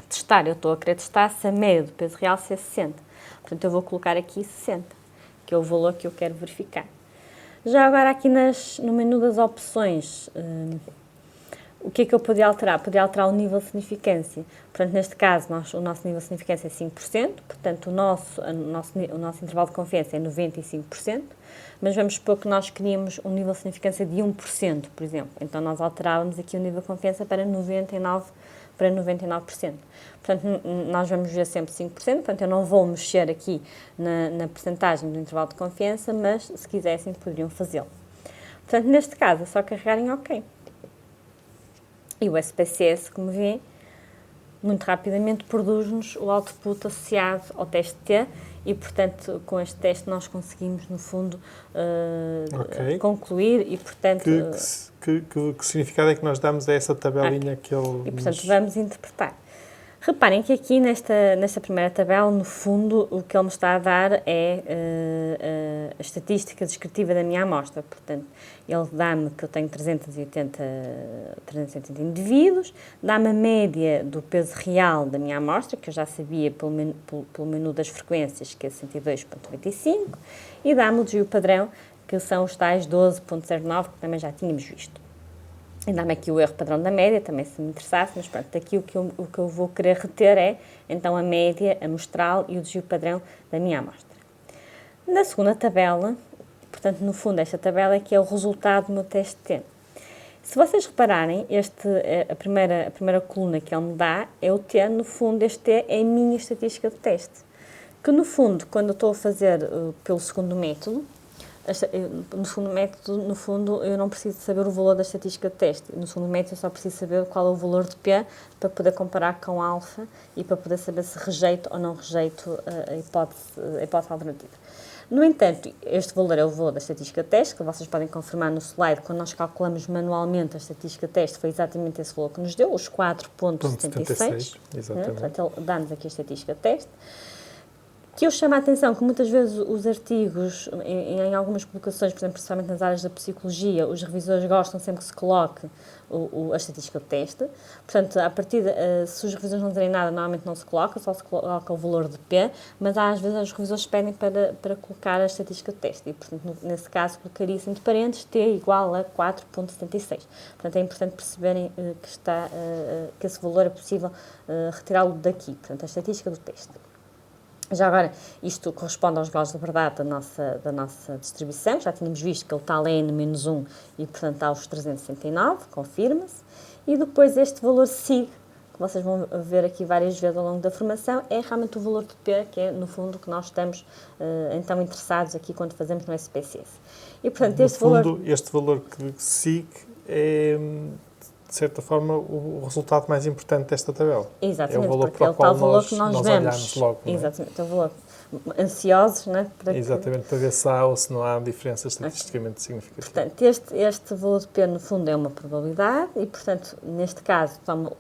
Speaker 2: testar. Eu estou a querer testar se a média do peso real é 60. Portanto, eu vou colocar aqui 60, que é o valor que eu quero verificar. Já agora aqui no menu das opções, o que é que eu podia alterar? Podia alterar o nível de significância. Portanto, neste caso, o nosso nível de significância é 5%, portanto, o nosso intervalo de confiança é 95%, mas vamos supor que nós queríamos um nível de significância de 1%, por exemplo. Então, nós alterávamos aqui o nível de confiança para 99%. Portanto, nós vamos ver sempre 5%, portanto, eu não vou mexer aqui na percentagem do intervalo de confiança, mas, se quisessem, poderiam fazê-lo. Portanto, neste caso, é só carregar em OK. E o SPSS, como vê, muito rapidamente produz-nos o output associado ao teste T e, portanto, com este teste nós conseguimos, no fundo, concluir e, portanto...
Speaker 1: Que significado é que nós damos a essa tabelinha que ele...
Speaker 2: E, portanto, vamos interpretar. Reparem que aqui, nesta primeira tabela, no fundo, o que ele me está a dar é a estatística descritiva da minha amostra. Portanto, ele dá-me que eu tenho 380 indivíduos, dá-me a média do peso real da minha amostra, que eu já sabia pelo menu das frequências, que é 102,95, e dá-me o desvio padrão, que são os tais 12,09, que também já tínhamos visto. E dá-me aqui o erro padrão da média, também se me interessasse, mas pronto, aqui o que eu vou querer reter é, então, a média amostral e o desvio padrão da minha amostra. Na segunda tabela, portanto, no fundo, esta tabela é que é o resultado do meu teste T. Se vocês repararem, a primeira coluna que ele me dá é o T, no fundo, este T é a minha estatística de teste. Que, no fundo, quando eu estou a fazer pelo segundo método, no fundo, eu não preciso saber o valor da estatística de teste. No segundo método, eu só preciso saber qual é o valor de P para poder comparar com alfa e para poder saber se rejeito ou não rejeito a hipótese alternativa. No entanto, este valor é o valor da estatística de teste, que vocês podem confirmar no slide. Quando nós calculamos manualmente a estatística de teste, foi exatamente esse valor que nos deu, os 4,76.
Speaker 1: Exatamente.
Speaker 2: Portanto, ele dá-nos aqui a estatística de teste. que eu chamo a atenção que muitas vezes os artigos, em algumas publicações, por exemplo, principalmente nas áreas da psicologia, os revisores gostam sempre que se coloque a estatística do teste. Portanto, a partir se os revisores não dizerem nada, normalmente não se coloca, só se coloca o valor de P, mas às vezes os revisores pedem para colocar a estatística do teste. E, portanto, nesse caso, colocaria-se entre parênteses T igual a 4,76. Portanto, é importante perceberem que esse valor é possível retirá-lo daqui. Portanto, a estatística do teste. Já agora, isto corresponde aos graus de verdade da nossa distribuição. Já tínhamos visto que ele está a N-1 e, portanto, está aos 369, confirma-se. E depois este valor SIG, que vocês vão ver aqui várias vezes ao longo da formação, é realmente o valor de P, que é, no fundo, o que nós estamos, então, interessados aqui quando fazemos no SPSS. E, portanto,
Speaker 1: este valor que SIG é, de certa forma, o resultado mais importante desta tabela.
Speaker 2: Exatamente,
Speaker 1: é o valor
Speaker 2: porque ele está o valor que nós vemos.
Speaker 1: Olhamos logo,
Speaker 2: exatamente, é o valor ansiosos, não é?
Speaker 1: Para ver se há ou se não há diferença estatisticamente significativa.
Speaker 2: Portanto, este valor de P, no fundo, é uma probabilidade e, portanto, neste caso, toma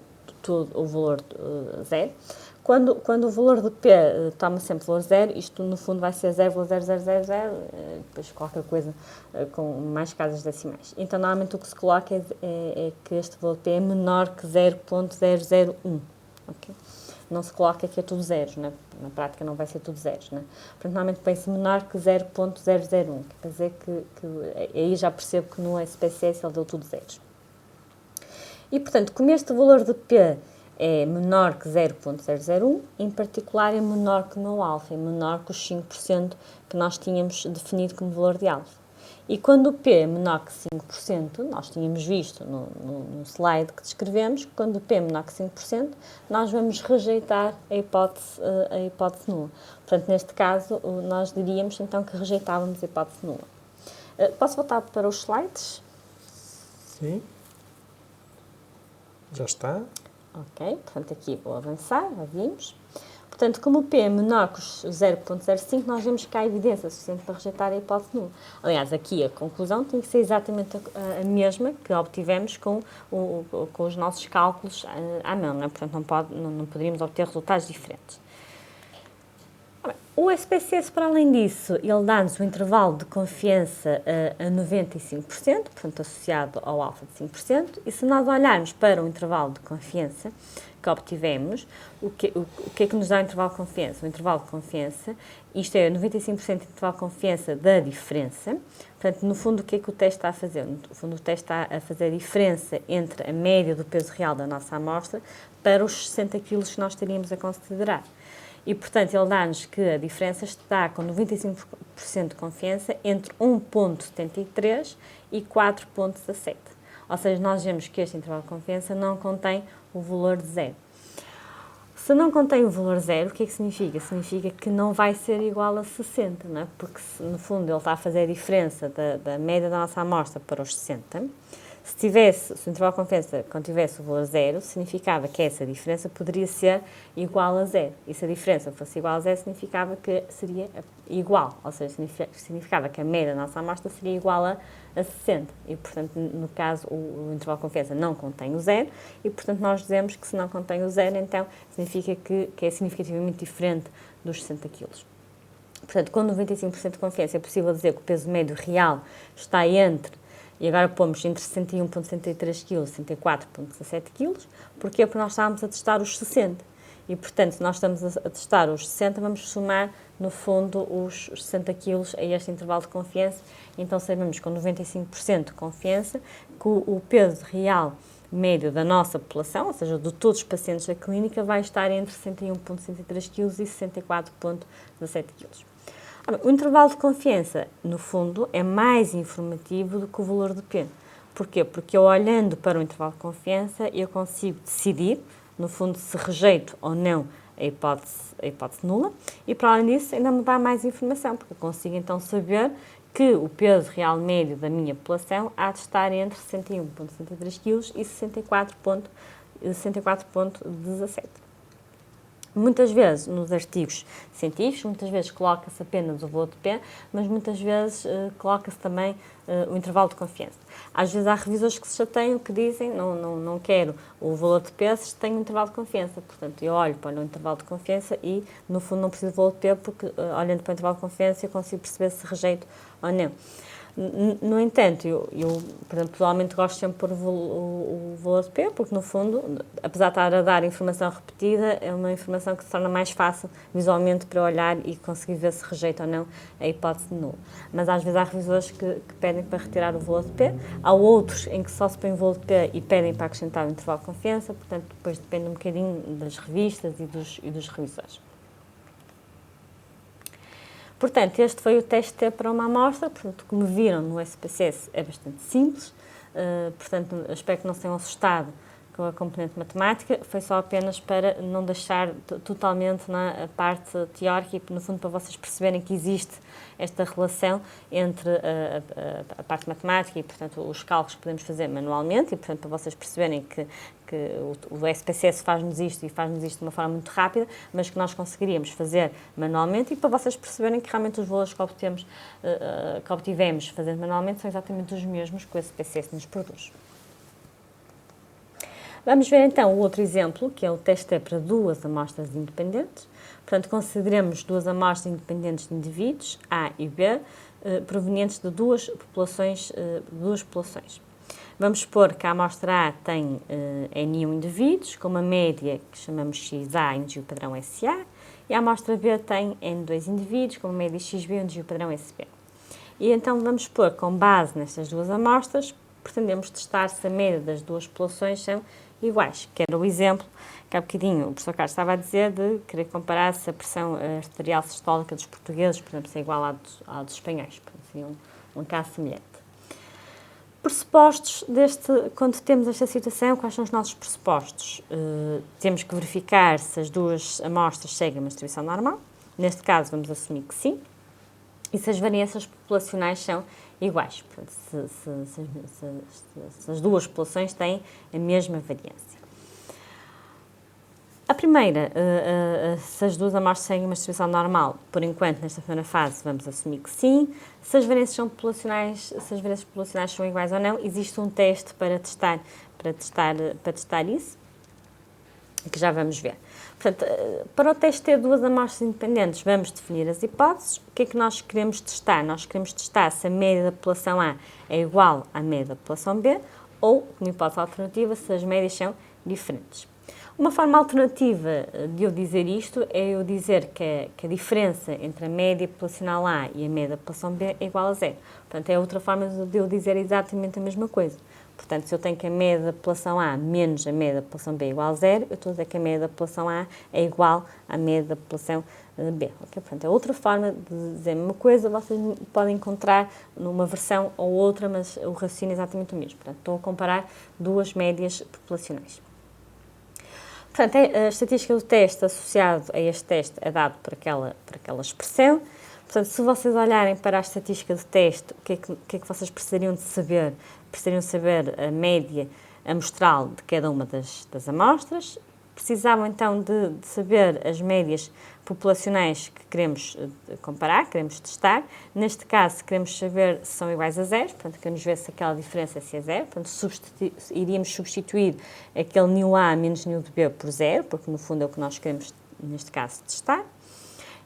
Speaker 2: o valor zero. Quando o valor de P toma sempre valor zero, isto, no fundo, vai ser 0,0000, depois qualquer coisa com mais casas decimais. Então, normalmente, o que se coloca é que este valor de P é menor que 0,001. Okay? Não se coloca que é tudo zeros, né? Na prática não vai ser tudo zeros, né? Portanto, normalmente pensa menor que 0,001, quer dizer que aí já percebo que no SPSS ele deu tudo zeros. E, portanto, como este valor de P é menor que 0,001, em particular é menor que o meu alfa, é menor que os 5% que nós tínhamos definido como valor de alfa. E quando o P é menor que 5%, nós tínhamos visto no slide que descrevemos, que quando o P é menor que 5%, nós vamos rejeitar a hipótese nula. Portanto, neste caso, nós diríamos então que rejeitávamos a hipótese nula. Posso voltar para os slides?
Speaker 1: Sim. Já está.
Speaker 2: Ok, portanto aqui vou avançar, já vimos. Portanto, como o P é menor que os 0,05, nós vemos que há evidência suficiente para rejeitar a hipótese nula. Aliás, aqui a conclusão tem que ser exatamente a mesma que obtivemos com os nossos cálculos à mão, não é? Portanto, não poderíamos obter resultados diferentes. O SPSS, para além disso, ele dá-nos o intervalo de confiança a 95%, portanto, associado ao alfa de 5%, e se nós olharmos para o intervalo de confiança que obtivemos, o que é que nos dá o intervalo de confiança? O intervalo de confiança, isto é 95% de intervalo de confiança da diferença. Portanto, no fundo, o que é que o teste está a fazer? No fundo, o teste está a fazer a diferença entre a média do peso real da nossa amostra para os 60 kg que nós teríamos a considerar. E, portanto, ele dá-nos que a diferença está com 95% de confiança entre 1,73 e 4,17. Ou seja, nós vemos que este intervalo de confiança não contém o valor de zero. Se não contém o valor zero, o que é que significa? Significa que não vai ser igual a 60, não é? Porque, no fundo, ele está a fazer a diferença da média da nossa amostra para os 60. Se o intervalo de confiança contivesse o valor zero, significava que essa diferença poderia ser igual a zero. E se a diferença fosse igual a zero, significava que seria igual. Ou seja, significava que a média da nossa amostra seria igual a 60. E, portanto, no caso, o intervalo de confiança não contém o zero. E, portanto, nós dizemos que se não contém o zero, então significa que é significativamente diferente dos 60 kg. Portanto, com 95% de confiança é possível dizer que o peso médio real está entre, e agora pomos entre 61,73 kg e 64,17 kg, porque nós estávamos a testar os 60. E, portanto, se nós estamos a testar os 60, vamos somar, no fundo, os 60 kg a este intervalo de confiança. Então, sabemos com 95% de confiança que o peso real médio da nossa população, ou seja, de todos os pacientes da clínica, vai estar entre 61,63 kg e 64,17 kg. O intervalo de confiança, no fundo, é mais informativo do que o valor de P. Porquê? Porque eu, olhando para o intervalo de confiança, eu consigo decidir, no fundo, se rejeito ou não a hipótese nula, e, para além disso, ainda me dá mais informação, porque eu consigo, então, saber que o peso real médio da minha população há de estar entre 61,63 kg e 64,17. Muitas vezes, nos artigos científicos, muitas vezes coloca-se apenas o valor de P, mas muitas vezes coloca-se também o intervalo de confiança. Às vezes há revisores que se chateiam, que dizem não quero o valor de P se tem um intervalo de confiança. Portanto, eu olho para o intervalo de confiança e, no fundo, não preciso do valor de P, porque olhando para o intervalo de confiança eu consigo perceber se rejeito ou não. No entanto, eu por exemplo, pessoalmente gosto sempre de pôr o valor de P, porque no fundo, apesar de estar a dar informação repetida, é uma informação que se torna mais fácil visualmente para olhar e conseguir ver se rejeita ou não a hipótese de nulo. Mas às vezes há revisores que pedem para retirar o valor de P, há outros em que só se põe o valor de P e pedem para acrescentar o intervalo de confiança, portanto depois depende um bocadinho das revistas e dos revisores. Portanto, este foi o teste T para uma amostra. Portanto, como viram no SPSS é bastante simples. Portanto, espero que não se tenham assustado com a componente matemática. Foi só apenas para não deixar totalmente na parte teórica e, no fundo, para vocês perceberem que existe esta relação entre a parte matemática e, portanto, os cálculos que podemos fazer manualmente e, portanto, para vocês perceberem que o SPSS faz-nos isto e faz-nos isto de uma forma muito rápida, mas que nós conseguiríamos fazer manualmente e para vocês perceberem que realmente os valores que obtivemos fazendo manualmente são exatamente os mesmos que o SPSS nos produz. Vamos ver então o outro exemplo, que é o teste para duas amostras independentes. Portanto, consideremos duas amostras independentes de indivíduos, A e B, provenientes de duas populações. Vamos supor que a amostra A tem N1 indivíduos, com uma média que chamamos XA em desvio padrão SA, e a amostra B tem N2 indivíduos, com uma média XB em desvio padrão SB. E então vamos supor, com base nestas duas amostras, pretendemos testar se a média das duas populações são iguais, que era o exemplo que há bocadinho o professor Carlos estava a dizer de querer comparar se a pressão arterial sistólica dos portugueses, por exemplo, se é igual à dos espanhóis, seria um caso semelhante. Pressupostos quando temos esta situação, quais são os nossos pressupostos? Temos que verificar se as duas amostras seguem uma distribuição normal, neste caso vamos assumir que sim, e se as variâncias populacionais são iguais, portanto, se as duas populações têm a mesma variância. A primeira, se as duas amostras seguem uma distribuição normal, por enquanto, nesta primeira fase, vamos assumir que sim. Se as variâncias populacionais são iguais ou não, existe um teste para testar isso, que já vamos ver. Portanto, para o teste ter duas amostras independentes, vamos definir as hipóteses. O que é que nós queremos testar? Nós queremos testar se a média da população A é igual à média da população B ou, como hipótese alternativa, se as médias são diferentes. Uma forma alternativa de eu dizer isto é eu dizer que a diferença entre a média populacional A e a média da população B é igual a zero. Portanto, é outra forma de eu dizer exatamente a mesma coisa. Portanto, se eu tenho que a média da população A menos a média da população B é igual a zero, eu estou a dizer que a média da população A é igual à média da população B. Okay? Portanto, é outra forma de dizer a mesma coisa, vocês podem encontrar numa versão ou outra, mas o raciocínio é exatamente o mesmo. Portanto, estou a comparar duas médias populacionais. Portanto, a estatística do teste associado a este teste é dado por aquela expressão. Portanto, se vocês olharem para a estatística do teste, o que é que vocês precisariam de saber? Precisariam saber a média amostral de cada uma das amostras. Precisavam, então, de saber as médias populacionais que queremos comparar, queremos testar. Neste caso, queremos saber se são iguais a zero, portanto, queremos ver se aquela diferença é zero. Portanto, iríamos substituir aquele µA menos µB por zero, porque, no fundo, é o que nós queremos, neste caso, testar.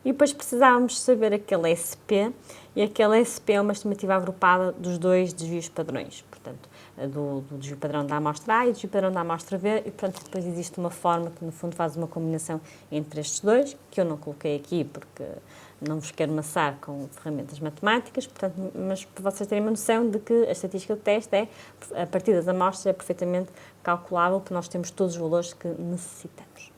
Speaker 2: E depois precisávamos saber aquele SP, e aquele SP é uma estimativa agrupada dos dois desvios padrões, portanto, do desvio padrão da amostra A e do desvio padrão da amostra B, e portanto depois existe uma forma que no fundo faz uma combinação entre estes dois, que eu não coloquei aqui porque não vos quero maçar com ferramentas matemáticas, portanto, mas para vocês terem uma noção de que a estatística do teste a partir das amostras, é perfeitamente calculável, porque nós temos todos os valores que necessitamos.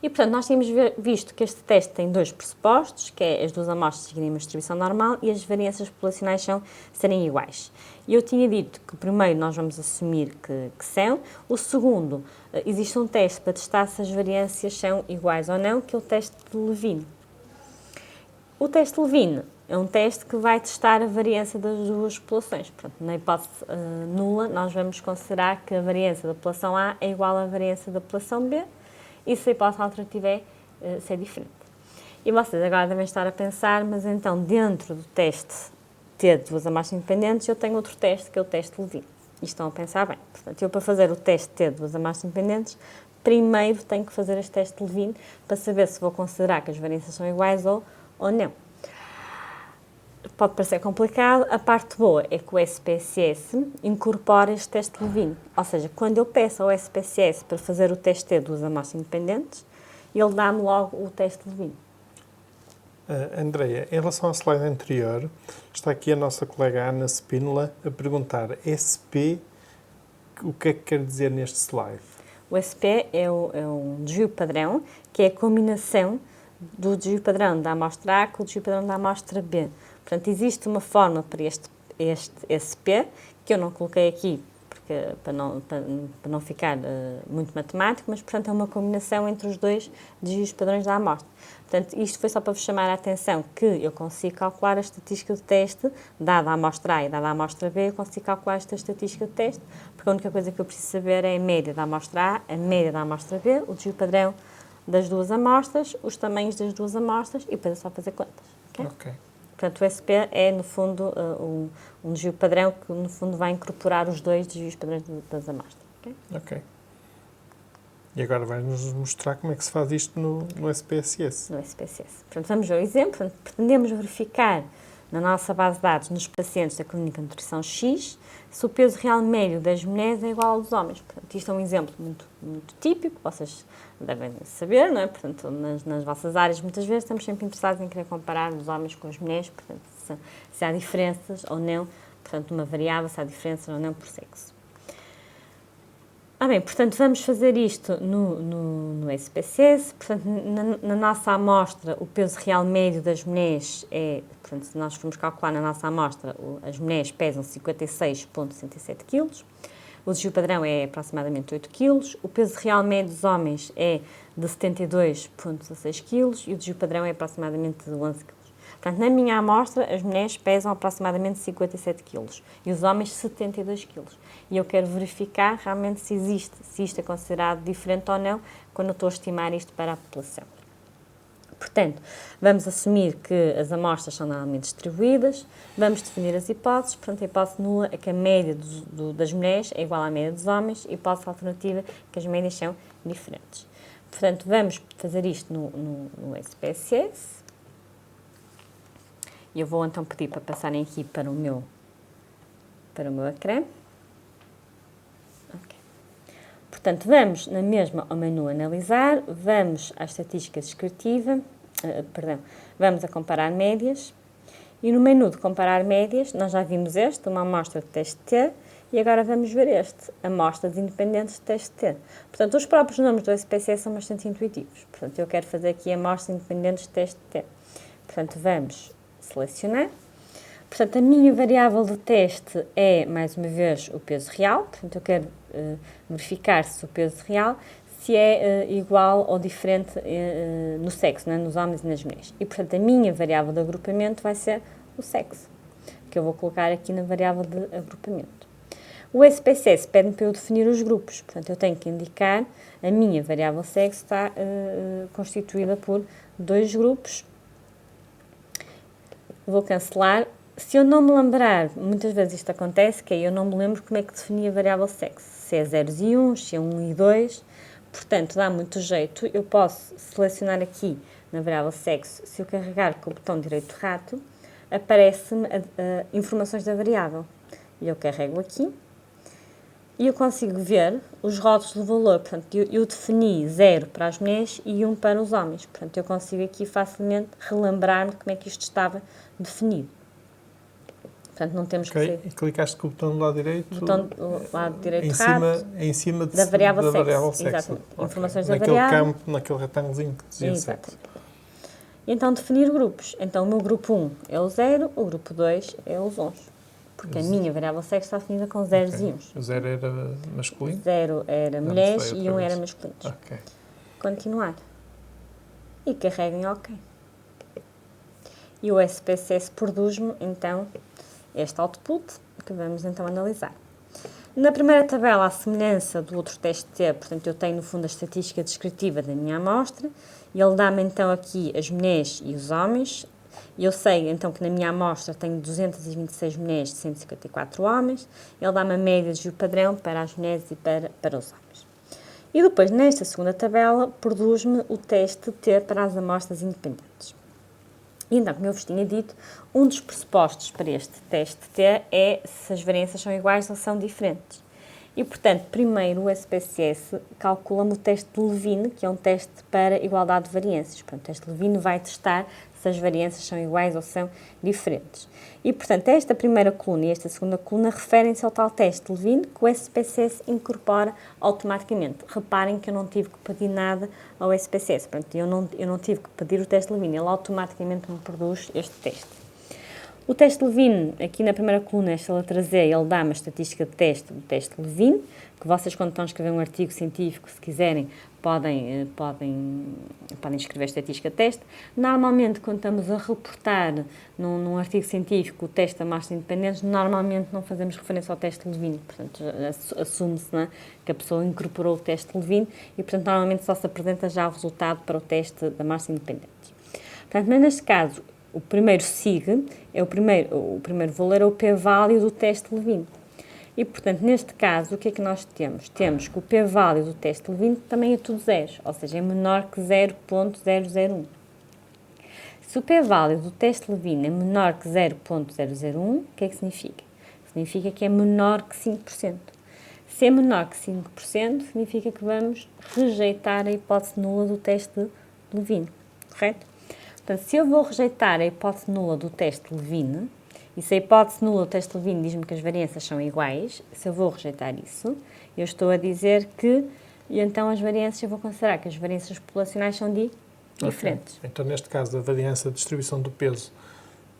Speaker 2: E, portanto, nós tínhamos visto que este teste tem dois pressupostos, que é as duas amostras seguirem uma distribuição normal e as variâncias populacionais serem iguais. E eu tinha dito que o primeiro nós vamos assumir que são, o segundo, existe um teste para testar se as variâncias são iguais ou não, que é o teste de Levine. O teste de Levine é um teste que vai testar a variância das duas populações. Portanto, na hipótese nula, nós vamos considerar que a variância da população A é igual à variância da população B, e se a hipótese alternativa é ser diferente. E vocês agora devem estar a pensar, mas então dentro do teste T de duas amostras independentes, eu tenho outro teste, que é o teste Levine. E estão a pensar bem. Portanto, eu para fazer o teste T de duas amostras independentes, primeiro tenho que fazer este teste de Levine para saber se vou considerar que as variâncias são iguais ou não. Pode parecer complicado, a parte boa é que o SPSS incorpora este teste de Levine. Ou seja, quando eu peço ao SPSS para fazer o teste T de duas amostras independentes, ele dá-me logo o teste de Levine.
Speaker 1: Andreia, em relação ao slide anterior, está aqui a nossa colega Ana Spínola a perguntar SP, o que é que quer dizer neste slide?
Speaker 2: O SP é um desvio padrão, que é a combinação do desvio padrão da amostra A com o desvio padrão da amostra B. Portanto, existe uma forma para este SP, que eu não coloquei aqui para não ficar muito matemático, mas, portanto, é uma combinação entre os dois desvios padrões da amostra. Portanto, isto foi só para vos chamar a atenção que eu consigo calcular a estatística do teste, dada a amostra A e dada a amostra B, eu consigo calcular esta estatística do teste, porque a única coisa que eu preciso saber é a média da amostra A, a média da amostra B, o desvio padrão das duas amostras, os tamanhos das duas amostras e depois é só fazer contas.
Speaker 1: Ok.
Speaker 2: Portanto, o SP é, no fundo, um desvio padrão que, no fundo, vai incorporar os dois desvios padrões das amostras.
Speaker 1: Ok. E agora vai-nos mostrar como é que se faz isto no SPSS.
Speaker 2: No SPSS. Portanto, vamos ver o exemplo. Portanto, pretendemos verificar na nossa base de dados, nos pacientes da clínica de nutrição X, se o peso real médio das mulheres é igual ao dos homens. Portanto, isto é um exemplo muito típico, vocês devem saber, não é? Portanto, nas vossas áreas, muitas vezes, estamos sempre interessados em querer comparar os homens com as mulheres, portanto, se há diferenças ou não, portanto, uma variável, se há diferenças ou não por sexo. Bem, portanto, vamos fazer isto no SPSS. Portanto, na nossa amostra, o peso real médio das mulheres é, portanto, se nós formos calcular na nossa amostra, as mulheres pesam 56,67 kg, o desvio padrão é aproximadamente 8 kg, o peso real médio dos homens é de 72,16 kg e o desvio padrão é aproximadamente de 11 kg. Portanto, na minha amostra, as mulheres pesam aproximadamente 57 kg e os homens 72 kg. E eu quero verificar realmente se isto é considerado diferente ou não quando eu estou a estimar isto para a população. Portanto, vamos assumir que as amostras são normalmente distribuídas, vamos definir as hipóteses. Portanto, a hipótese nula é que a média das mulheres é igual à média dos homens e a hipótese alternativa é que as médias são diferentes. Portanto, vamos fazer isto no SPSS. E eu vou então pedir para passarem aqui para o meu ecrã. Okay. Portanto, vamos na mesma ao menu analisar, vamos à estatística descritiva, vamos a comparar médias. E no menu de comparar médias, nós já vimos uma amostra de teste T, e agora vamos ver amostras independentes de teste T. Portanto, os próprios nomes do SPSS são bastante intuitivos. Portanto, eu quero fazer aqui amostras independentes de teste T. Portanto, vamos selecionar. Portanto, a minha variável de teste é, mais uma vez, o peso real. Portanto, eu quero verificar se o peso real se é igual ou diferente no sexo, né, nos homens e nas mulheres. E, portanto, a minha variável de agrupamento vai ser o sexo, que eu vou colocar aqui na variável de agrupamento. O SPSS pede-me para eu definir os grupos. Portanto, eu tenho que indicar a minha variável sexo está constituída por 2 grupos. Vou cancelar. Se eu não me lembrar, muitas vezes isto acontece, que eu não me lembro como é que defini a variável sexo. Se é 0 e 1, se é 1 e 2. Portanto, dá muito jeito. Eu posso selecionar aqui na variável sexo, se eu carregar com o botão direito do rato, aparece-me informações da variável. E eu carrego aqui e eu consigo ver os rótulos do valor. Portanto, eu defini 0 para as mulheres e 1 para os homens. Portanto, eu consigo aqui facilmente relembrar-me como é que isto estava definido. Portanto, não temos que ser...
Speaker 1: E clicaste com o botão do lado direito?
Speaker 2: O botão do lado direito rato,
Speaker 1: em cima
Speaker 2: da variável sexo.
Speaker 1: Exatamente. Okay.
Speaker 2: Informações da variável.
Speaker 1: Campo, naquele retângulozinho que dizia sexo.
Speaker 2: E então, definir grupos. Então, o meu grupo 1 é o 0, o grupo 2 é os 11. Porque a minha variável sexo está definida com 0 e 1.
Speaker 1: O 0 era masculino?
Speaker 2: 0 era mulheres e 1 era masculino.
Speaker 1: Ok.
Speaker 2: Continuar. E carreguem OK. E o SPSS produz-me, então, este output, que vamos então analisar. Na primeira tabela, à semelhança do outro teste T, portanto, eu tenho, no fundo, a estatística descritiva da minha amostra, e ele dá-me, então, aqui as mulheres e os homens, e eu sei, então, que na minha amostra tenho 226 mulheres e 154 homens, ele dá-me a média de juro padrão para as mulheres e para os homens. E depois, nesta segunda tabela, produz-me o teste T para as amostras independentes. E então, como eu vos tinha dito, um dos pressupostos para este teste T é se as variâncias são iguais ou são diferentes. E, portanto, primeiro o SPSS calcula-me o teste de Levine, que é um teste para igualdade de variâncias. Portanto, o teste de Levine vai testar se as variâncias são iguais ou são diferentes. E, portanto, esta primeira coluna e esta segunda coluna referem-se ao tal teste de Levine que o SPSS incorpora automaticamente. Reparem que eu não tive que pedir nada ao SPSS. Portanto, eu não tive que pedir o teste de Levine, ele automaticamente me produz este teste. O teste de Levine, aqui na primeira coluna, esta letra Z, ele dá uma estatística de teste do teste de Levine, que vocês, quando estão a escrever um artigo científico, se quiserem, podem escrever estatística de teste. Normalmente, quando estamos a reportar num artigo científico o teste da amostra independente, normalmente não fazemos referência ao teste de Levine. Portanto, assume-se, não é, que a pessoa incorporou o teste de Levine e, portanto, normalmente só se apresenta já o resultado para o teste da amostra independente. Portanto, mas neste caso, o primeiro SIG, o primeiro valor é o p-value do teste de Levine. E, portanto, neste caso, o que é que nós temos? Temos que o p-value do teste de Levine também é tudo zeros, ou seja, é menor que 0.001. Se o p-value do teste de Levine é menor que 0.001, o que é que significa? Significa que é menor que 5%. Se é menor que 5%, significa que vamos rejeitar a hipótese nula do teste de Levine, correto? Portanto, se eu vou rejeitar a hipótese nula do teste de Levine, e se a hipótese nula do teste de Levine diz-me que as variâncias são iguais, se eu vou rejeitar isso, eu estou a dizer que, e então as variâncias, eu vou considerar que as variâncias populacionais são diferentes.
Speaker 1: Okay. Então, neste caso, a variância de distribuição do peso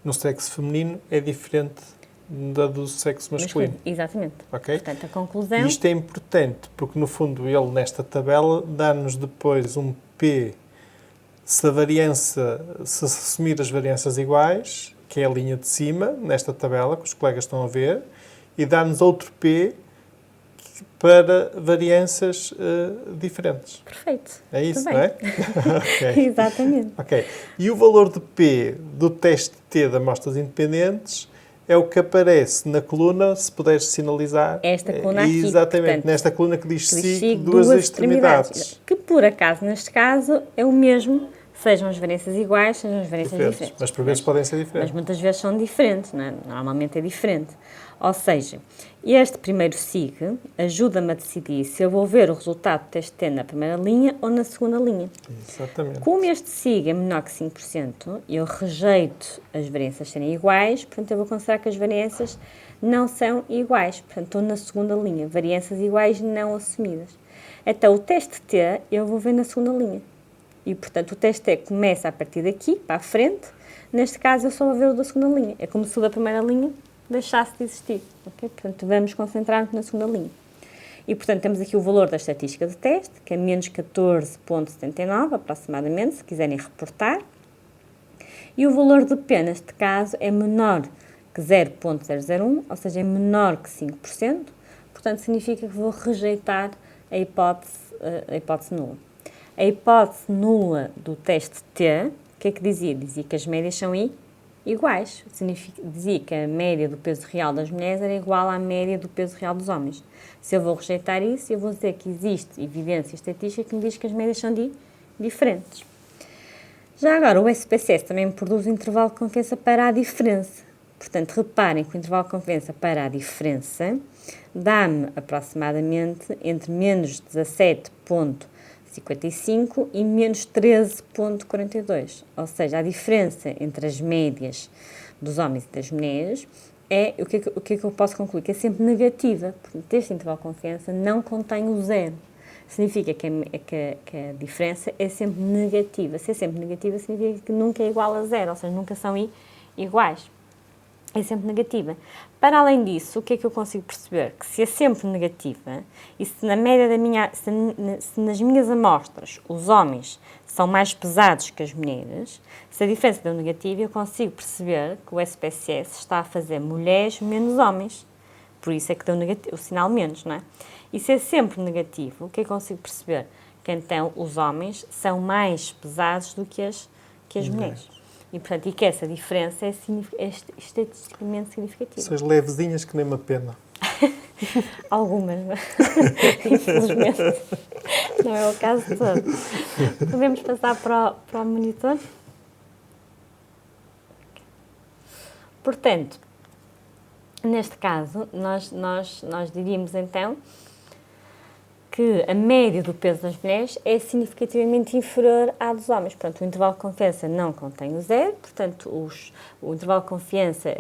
Speaker 1: no sexo feminino é diferente da do sexo masculino.
Speaker 2: Exatamente.
Speaker 1: Okay?
Speaker 2: Portanto, a conclusão...
Speaker 1: E isto é importante, porque, no fundo, ele, nesta tabela, dá-nos depois um P. Se assumir as variâncias iguais, que é a linha de cima, nesta tabela, que os colegas estão a ver, e dá-nos outro P para variâncias diferentes.
Speaker 2: Perfeito.
Speaker 1: É isso,
Speaker 2: não
Speaker 1: é?
Speaker 2: Okay. Exatamente.
Speaker 1: Ok. E o valor de P do teste T de amostras independentes é o que aparece na coluna, se puderes sinalizar.
Speaker 2: Esta coluna aqui.
Speaker 1: Exatamente,
Speaker 2: portanto,
Speaker 1: nesta coluna que diz SIG,
Speaker 2: duas
Speaker 1: extremidades.
Speaker 2: Que, por acaso, neste caso, é o mesmo, sejam as variâncias iguais, sejam as variâncias diferentes.
Speaker 1: Mas por vezes podem ser diferentes.
Speaker 2: Mas muitas vezes são diferentes, não é? Normalmente é diferente. Ou seja, este primeiro SIG ajuda-me a decidir se eu vou ver o resultado do teste T na primeira linha ou na segunda linha.
Speaker 1: Exatamente.
Speaker 2: Como este SIG é menor que 5%, eu rejeito as variâncias serem iguais, portanto eu vou considerar que as variâncias não são iguais. Portanto, estou na segunda linha, variâncias iguais não assumidas. Então, o teste T eu vou ver na segunda linha. E, portanto, o teste T começa a partir daqui, para a frente. Neste caso, eu só vou ver o da segunda linha. É como se o da primeira linha deixasse de existir. Okay? Portanto, vamos concentrar-nos na segunda linha. E, portanto, temos aqui o valor da estatística de teste, que é menos 14,79, aproximadamente, se quiserem reportar. E o valor de P, neste caso, é menor que 0,001, ou seja, é menor que 5%. Portanto, significa que vou rejeitar a hipótese nula. A hipótese nula do teste T, o que é que dizia? Dizia que as médias são iguais. Dizia que a média do peso real das mulheres era igual à média do peso real dos homens. Se eu vou rejeitar isso, eu vou dizer que existe evidência estatística que me diz que as médias são diferentes. Já agora, o SPSS também produz o intervalo de confiança para a diferença. Portanto, reparem que o intervalo de confiança para a diferença dá-me aproximadamente entre menos 17,55 e menos 13,42. Ou seja, a diferença entre as médias dos homens e das mulheres é o que é que eu posso concluir? Que é sempre negativa. Portanto, este intervalo de confiança não contém o zero. Significa que a diferença é sempre negativa. Se é sempre negativa, significa que nunca é igual a zero, ou seja, nunca são iguais. É sempre negativa. Para além disso, o que é que eu consigo perceber? Que se é sempre negativa, e se na média se nas minhas amostras os homens são mais pesados que as mulheres, se a diferença deu negativa, eu consigo perceber que o SPSS está a fazer mulheres menos homens. por isso é que deu o sinal menos, não é? E se é sempre negativo, o que eu consigo perceber? Que então os homens são mais pesados do que as mulheres. E, portanto, que essa diferença é estatisticamente significativa.
Speaker 1: Essas levezinhas que nem uma pena.
Speaker 2: Algumas, infelizmente. Não é o caso de todos. Podemos passar para o monitor? Portanto, neste caso, nós diríamos então que a média do peso das mulheres é significativamente inferior à dos homens. Portanto, o intervalo de confiança não contém o zero, portanto, o intervalo de confiança,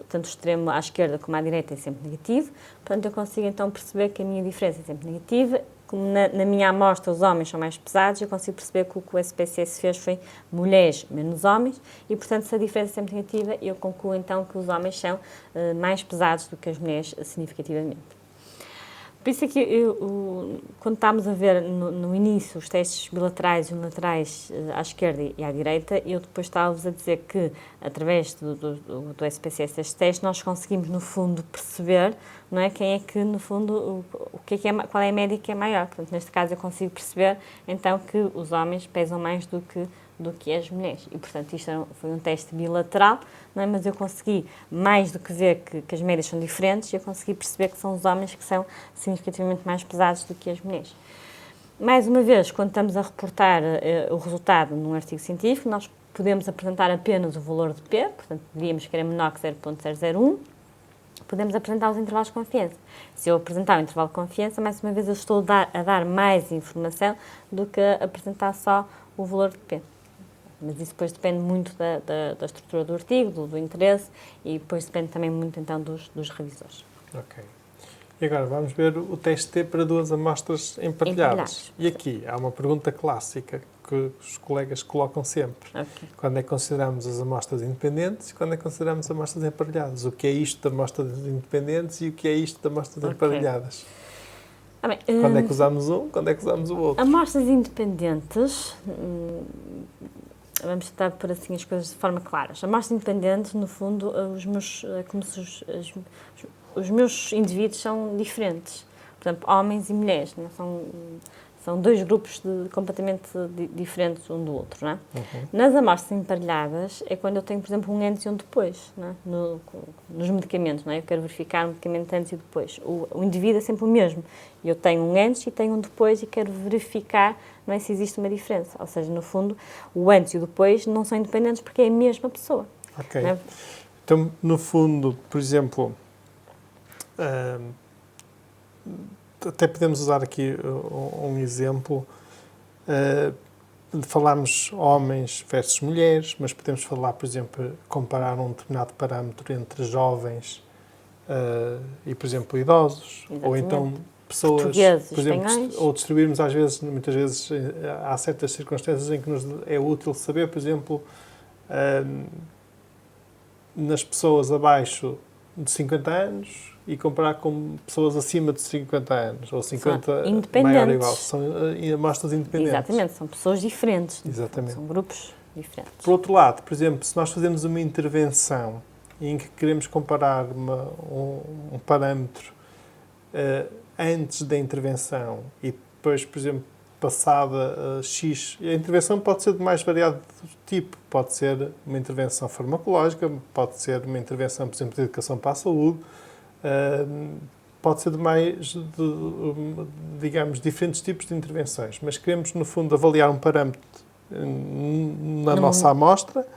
Speaker 2: tanto o extremo à esquerda como à direita, é sempre negativo. Portanto, eu consigo então perceber que a minha diferença é sempre negativa. Como na minha amostra os homens são mais pesados, eu consigo perceber que o que o SPSS fez foi mulheres menos homens e, portanto, se a diferença é sempre negativa, eu concluo então que os homens são mais pesados do que as mulheres significativamente. Por isso é que quando estávamos a ver no início os testes bilaterais e unilaterais à esquerda e à direita, eu depois estava-vos a dizer que, através do SPSS destes testes, nós conseguimos, no fundo, perceber, não é, quem é que, no fundo, qual é a média que é maior. Portanto, neste caso, eu consigo perceber, então, que os homens pesam mais do que as mulheres. E, portanto, isto foi um teste bilateral, não é? Mas eu consegui, mais do que ver que as médias são diferentes, eu consegui perceber que são os homens que são significativamente mais pesados do que as mulheres. Mais uma vez, quando estamos a reportar o resultado num artigo científico, nós podemos apresentar apenas o valor de P, portanto, diríamos que era menor que 0.001, podemos apresentar os intervalos de confiança. Se eu apresentar o intervalo de confiança, mais uma vez eu estou a dar mais informação do que apresentar só o valor de P. Mas isso depois depende muito da estrutura do artigo, do interesse, e depois depende também muito, então, dos revisores.
Speaker 1: Ok. E agora vamos ver o teste T para duas amostras emparelhadas. E aqui há uma pergunta clássica que os colegas colocam sempre.
Speaker 2: Okay.
Speaker 1: Quando é que consideramos as amostras independentes e quando é que consideramos amostras emparelhadas? O que é isto de amostras independentes e o que é isto de amostras emparelhadas? Quando é que usamos um, quando é que usamos o outro?
Speaker 2: Amostras independentes... Vamos tentar pôr assim as coisas de forma clara. Amostras independentes, no fundo, os meus indivíduos são diferentes. Por exemplo, homens e mulheres, não é? São dois grupos completamente diferentes um do outro. Não é?
Speaker 1: Uhum.
Speaker 2: Nas amostras emparelhadas é quando eu tenho, por exemplo, um antes e um depois, não é? Nos medicamentos. Não é? Eu quero verificar um medicamento antes e depois. O indivíduo é sempre o mesmo. Eu tenho um antes e tenho um depois e quero verificar, não é, se existe uma diferença. Ou seja, no fundo, o antes e o depois não são independentes porque é a mesma pessoa.
Speaker 1: Ok.
Speaker 2: Não é?
Speaker 1: Então, no fundo, por exemplo, até podemos usar aqui um exemplo. Falamos homens versus mulheres, mas podemos falar, por exemplo, comparar um determinado parâmetro entre jovens e, por exemplo, idosos.
Speaker 2: Exatamente.
Speaker 1: Ou então pessoas,
Speaker 2: portugueses,
Speaker 1: por exemplo,
Speaker 2: espanhóis.
Speaker 1: ou distribuirmos muitas vezes, há certas circunstâncias em que nos é útil saber, por exemplo, nas pessoas abaixo de 50 anos e comparar com pessoas acima de 50 anos, ou 50 maior ou igual. São amostras independentes.
Speaker 2: Exatamente, são pessoas diferentes.
Speaker 1: Exatamente.
Speaker 2: São grupos diferentes.
Speaker 1: Por outro lado, por exemplo, se nós fazemos uma intervenção em que queremos comparar um parâmetro antes da intervenção e depois, por exemplo, passada X, a intervenção pode ser de mais variado tipo. Pode ser uma intervenção farmacológica, pode ser uma intervenção, por exemplo, de educação para a saúde, pode ser digamos, diferentes tipos de intervenções. Mas queremos, no fundo, avaliar um parâmetro na nossa amostra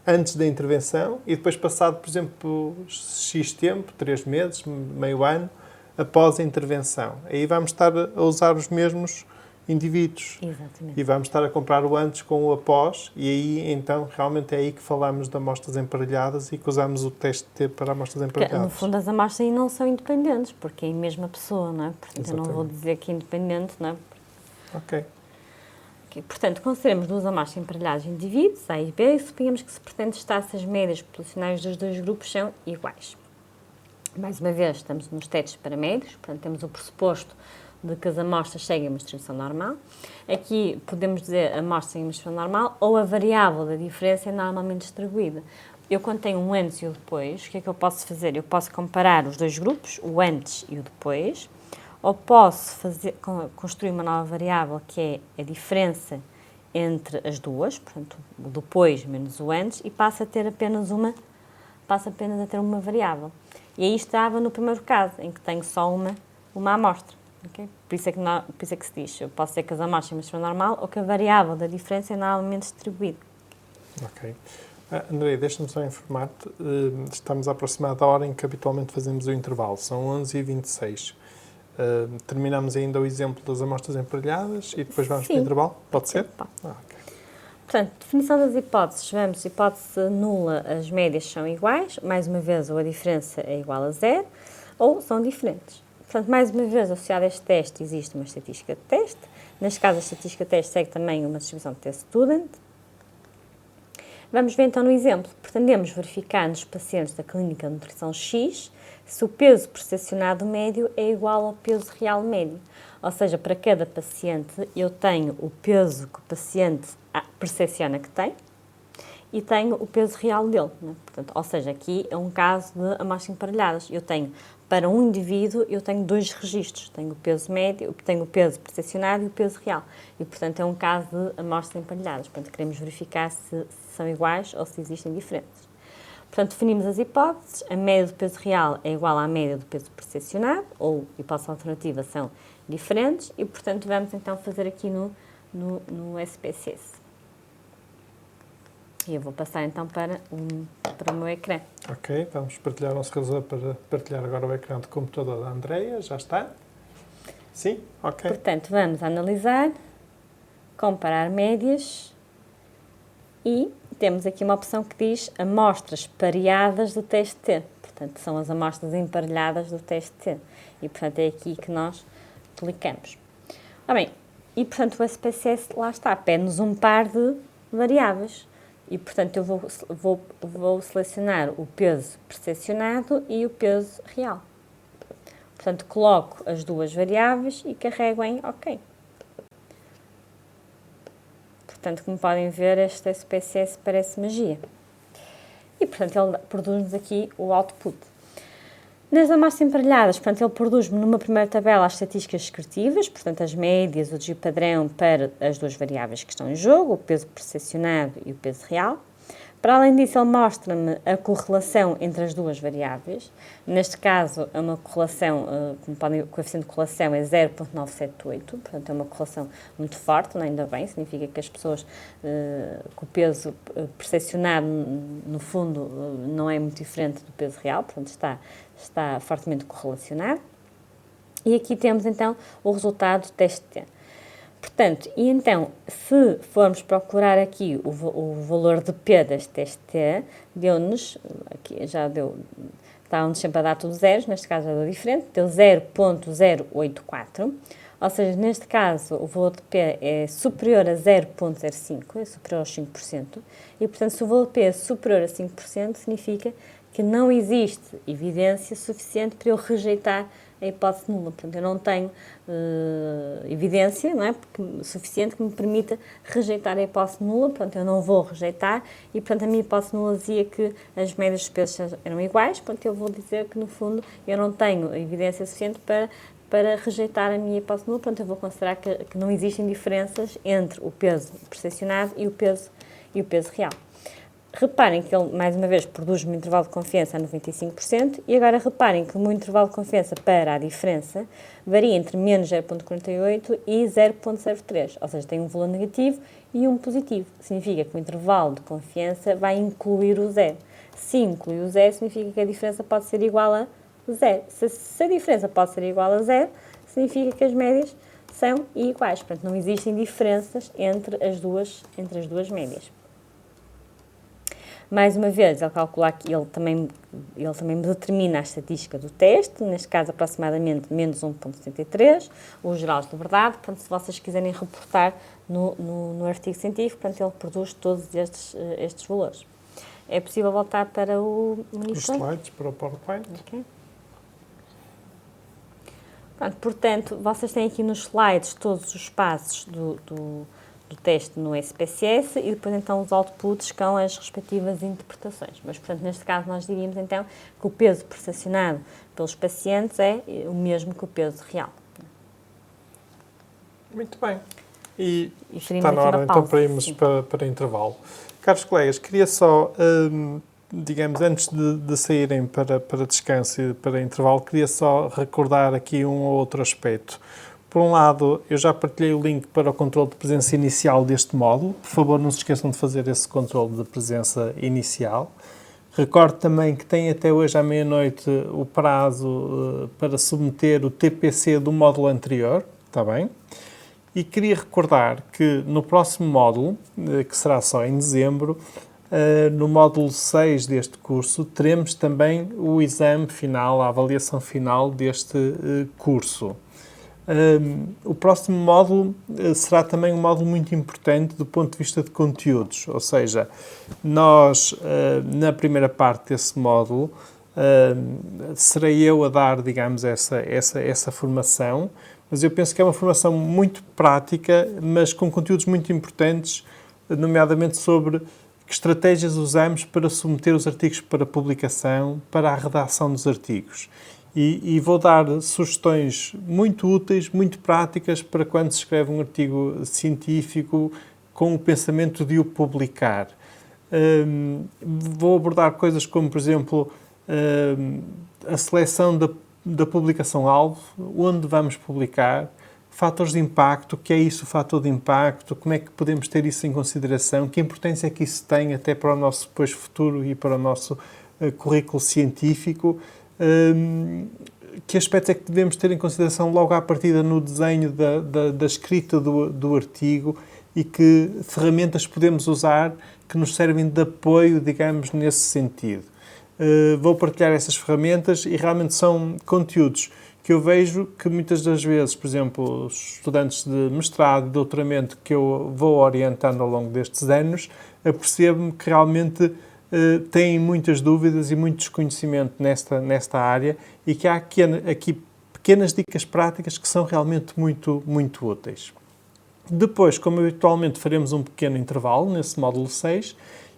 Speaker 1: antes da intervenção e depois passado, por exemplo, X tempo, 3 meses, meio ano, após a intervenção. Aí vamos estar a usar os mesmos indivíduos.
Speaker 2: Exatamente.
Speaker 1: E vamos estar a comparar o antes com o após e aí, então, realmente é aí que falamos de amostras emparelhadas e que usamos o teste T para amostras emparelhadas.
Speaker 2: No fundo, as amostras aí não são independentes, porque é a mesma pessoa, não é? Portanto,
Speaker 1: Exatamente.
Speaker 2: eu não vou dizer que é independente, não é?
Speaker 1: Ok.
Speaker 2: Portanto, consideramos duas amostras emparelhadas de indivíduos, A e B, e suponhamos que se pretende testar se as médias populacionais dos dois grupos são iguais. Mais uma vez, estamos nos testes para médios, portanto, temos o pressuposto de que as amostras seguem uma distribuição normal. Aqui podemos dizer a amostra segue uma distribuição normal ou a variável da diferença é normalmente distribuída. eu quando tenho um antes e o depois, o que é que eu posso fazer? Eu posso comparar os dois grupos, o antes e o depois, ou posso construir uma nova variável que é a diferença entre as duas, portanto, o depois menos o antes, e passo a ter apenas uma variável. E aí estava no primeiro caso, em que tenho só uma amostra. Okay? Por isso é que se diz, eu posso dizer que as amostras têm uma distribuição normal ou que a variável da diferença é normalmente distribuída.
Speaker 1: Ok. André, deixa-me só informar-te, estamos a aproximar da hora em que habitualmente fazemos o intervalo, são 11h26. Terminamos ainda o exemplo das amostras emparelhadas e depois vamos para o intervalo? Pode ser?
Speaker 2: Pode.
Speaker 1: Ok.
Speaker 2: Portanto, definição das hipóteses. Vemos, hipótese nula, as médias são iguais, mais uma vez, ou a diferença é igual a zero, ou são diferentes. Portanto, mais uma vez, associado a este teste, existe uma estatística de teste. Neste caso, a estatística de teste segue também uma distribuição de test student. Vamos ver então no exemplo. Pretendemos verificar nos pacientes da clínica de nutrição X se o peso percepcionado médio é igual ao peso real médio. Ou seja, para cada paciente eu tenho o peso que o paciente percepciona que tem e tenho o peso real dele. Né? Portanto, ou seja, aqui é um caso de amostras emparelhadas. Eu tenho, para um indivíduo, eu tenho dois registros. Tenho o peso médio, tenho o peso percepcionado e o peso real. E, portanto, é um caso de amostras emparelhadas. Portanto, queremos verificar se são iguais ou se existem diferenças. Portanto, definimos as hipóteses. A média do peso real é igual à média do peso percepcionado, ou hipóteses alternativas são diferentes, e, portanto, vamos então fazer aqui no SPSS. E eu vou passar então para o meu ecrã.
Speaker 1: Ok, vamos partilhar o nosso resultado para partilhar agora o ecrã do computador da Andreia. Já está? Sim? Ok.
Speaker 2: Portanto, vamos analisar, comparar médias e temos aqui uma opção que diz amostras pareadas do teste T. Portanto, são as amostras emparelhadas do teste T. E, portanto, é aqui que nós clicamos. Bem, e, portanto, o SPSS, lá está, pede-nos um par de variáveis. E, portanto, eu vou selecionar o peso percepcionado e o peso real. Portanto, coloco as duas variáveis e carrego em OK. Portanto, como podem ver, este SPSS parece magia. E, portanto, ele produz-nos aqui o output. Nas amostras emparelhadas, portanto, ele produz-me numa primeira tabela as estatísticas descritivas, portanto, as médias, o desvio padrão para as duas variáveis que estão em jogo, o peso percepcionado e o peso real. Para além disso, ele mostra-me a correlação entre as duas variáveis. Neste caso, é uma correlação, como podem ver, o coeficiente de correlação é 0,978, portanto, é uma correlação muito forte, ainda bem, significa que as pessoas com o peso percepcionado, no fundo, não é muito diferente do peso real, portanto, está fortemente correlacionado. E aqui temos, então, o resultado do teste T. Portanto, e então, se formos procurar aqui o valor de P deste teste T, deu-nos, aqui já deu, está-nos sempre a dar tudo zeros, neste caso já deu diferente, deu 0,084, ou seja, neste caso o valor de P é superior a 0,05, é superior aos 5%, e portanto se o valor de P é superior a 5%, significa que não existe evidência suficiente para eu rejeitar a hipótese nula. Portanto, eu não tenho evidência, não é, suficiente que me permita rejeitar a hipótese nula, portanto, eu não vou rejeitar e, portanto, a minha hipótese nula dizia que as médias dos pesos eram iguais, portanto, eu vou dizer que, no fundo, eu não tenho evidência suficiente para rejeitar a minha hipótese nula, portanto, eu vou considerar que não existem diferenças entre o peso percepcionado e o peso real. Reparem que ele, mais uma vez, produz-me um intervalo de confiança a 95% e agora reparem que o meu intervalo de confiança para a diferença varia entre menos 0,48 e 0,03, ou seja, tem um valor negativo e um positivo. Significa que o intervalo de confiança vai incluir o zero. Se inclui o zero, significa que a diferença pode ser igual a zero. Se a diferença pode ser igual a zero, significa que as médias são iguais. Portanto, não existem diferenças entre as duas médias. Mais uma vez, ele calcula aqui, ele também me determina a estatística do teste, neste caso aproximadamente menos 1,73, os graus de verdade, portanto, se vocês quiserem reportar no artigo científico, portanto, ele produz todos estes valores. É possível voltar para o monitor?
Speaker 1: Os slides, para o PowerPoint.
Speaker 2: Okay. Portanto, vocês têm aqui nos slides todos os passos do teste no SPSS e depois então os outputs com as respectivas interpretações. Mas, portanto, neste caso nós diríamos então que o peso percepcionado pelos pacientes é o mesmo que o peso real.
Speaker 1: Muito bem. E
Speaker 2: seríamos
Speaker 1: está na
Speaker 2: aqui
Speaker 1: hora
Speaker 2: uma
Speaker 1: então
Speaker 2: pausa,
Speaker 1: para irmos
Speaker 2: sim.
Speaker 1: para intervalo. Caros colegas, queria só, digamos, antes de saírem para descanso e para intervalo, queria só recordar aqui um ou outro aspecto. Por um lado, eu já partilhei o link para o controle de presença inicial deste módulo. Por favor, não se esqueçam de fazer esse controle de presença inicial. Recordo também que tem até hoje à meia-noite o prazo para submeter o TPC do módulo anterior, está bem? E queria recordar que no próximo módulo, que será só em dezembro, no módulo 6 deste curso, teremos também o exame final, a avaliação final deste curso. O próximo módulo será também um módulo muito importante do ponto de vista de conteúdos, ou seja, nós, na primeira parte desse módulo, serei eu a dar, digamos, essa formação, mas eu penso que é uma formação muito prática, mas com conteúdos muito importantes, nomeadamente sobre que estratégias usamos para submeter os artigos para publicação, para a redação dos artigos. E vou dar sugestões muito úteis, muito práticas para quando se escreve um artigo científico com o pensamento de o publicar. Vou abordar coisas como, por exemplo, a seleção da publicação-alvo, onde vamos publicar, fatores de impacto, o que é isso, o fator de impacto, como é que podemos ter isso em consideração, que importância é que isso tem até para o nosso depois futuro e para o nosso currículo científico. Que aspectos é que devemos ter em consideração logo à partida no desenho da escrita do artigo e que ferramentas podemos usar que nos servem de apoio, digamos, nesse sentido. Vou partilhar essas ferramentas e realmente são conteúdos que eu vejo que muitas das vezes, por exemplo, os estudantes de mestrado e doutoramento que eu vou orientando ao longo destes anos, apercebo-me que realmente têm muitas dúvidas e muito desconhecimento nesta área e que há aqui pequenas dicas práticas que são realmente muito, muito úteis. Depois, como habitualmente, faremos um pequeno intervalo nesse módulo 6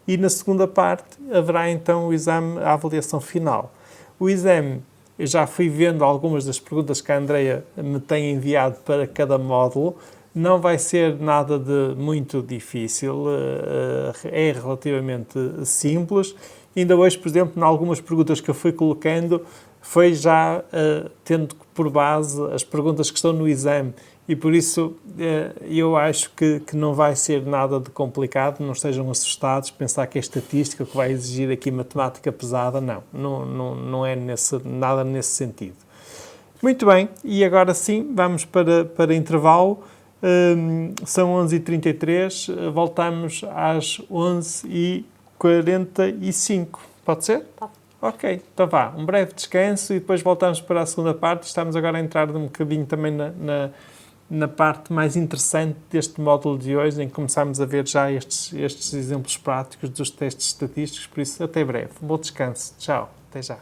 Speaker 1: e na segunda parte haverá então o exame, a avaliação final. O exame, eu já fui vendo algumas das perguntas que a Andreia me tem enviado para cada módulo. Não vai ser nada de muito difícil, é relativamente simples. Ainda hoje, por exemplo, em algumas perguntas que eu fui colocando, foi já tendo por base as perguntas que estão no exame e por isso eu acho que não vai ser nada de complicado, não estejam assustados, pensar que é estatística, que vai exigir aqui matemática pesada, não é nada nesse sentido. Muito bem, e agora sim, vamos para intervalo. São 11h33, voltamos às 11h45. Pode ser?
Speaker 2: Pode.
Speaker 1: Ok, então vá, um breve descanso e depois voltamos para a segunda parte. Estamos agora a entrar um bocadinho também na parte mais interessante deste módulo de hoje, em que começamos a ver já estes exemplos práticos dos testes estatísticos, por isso até breve. Um bom descanso. Tchau, até já.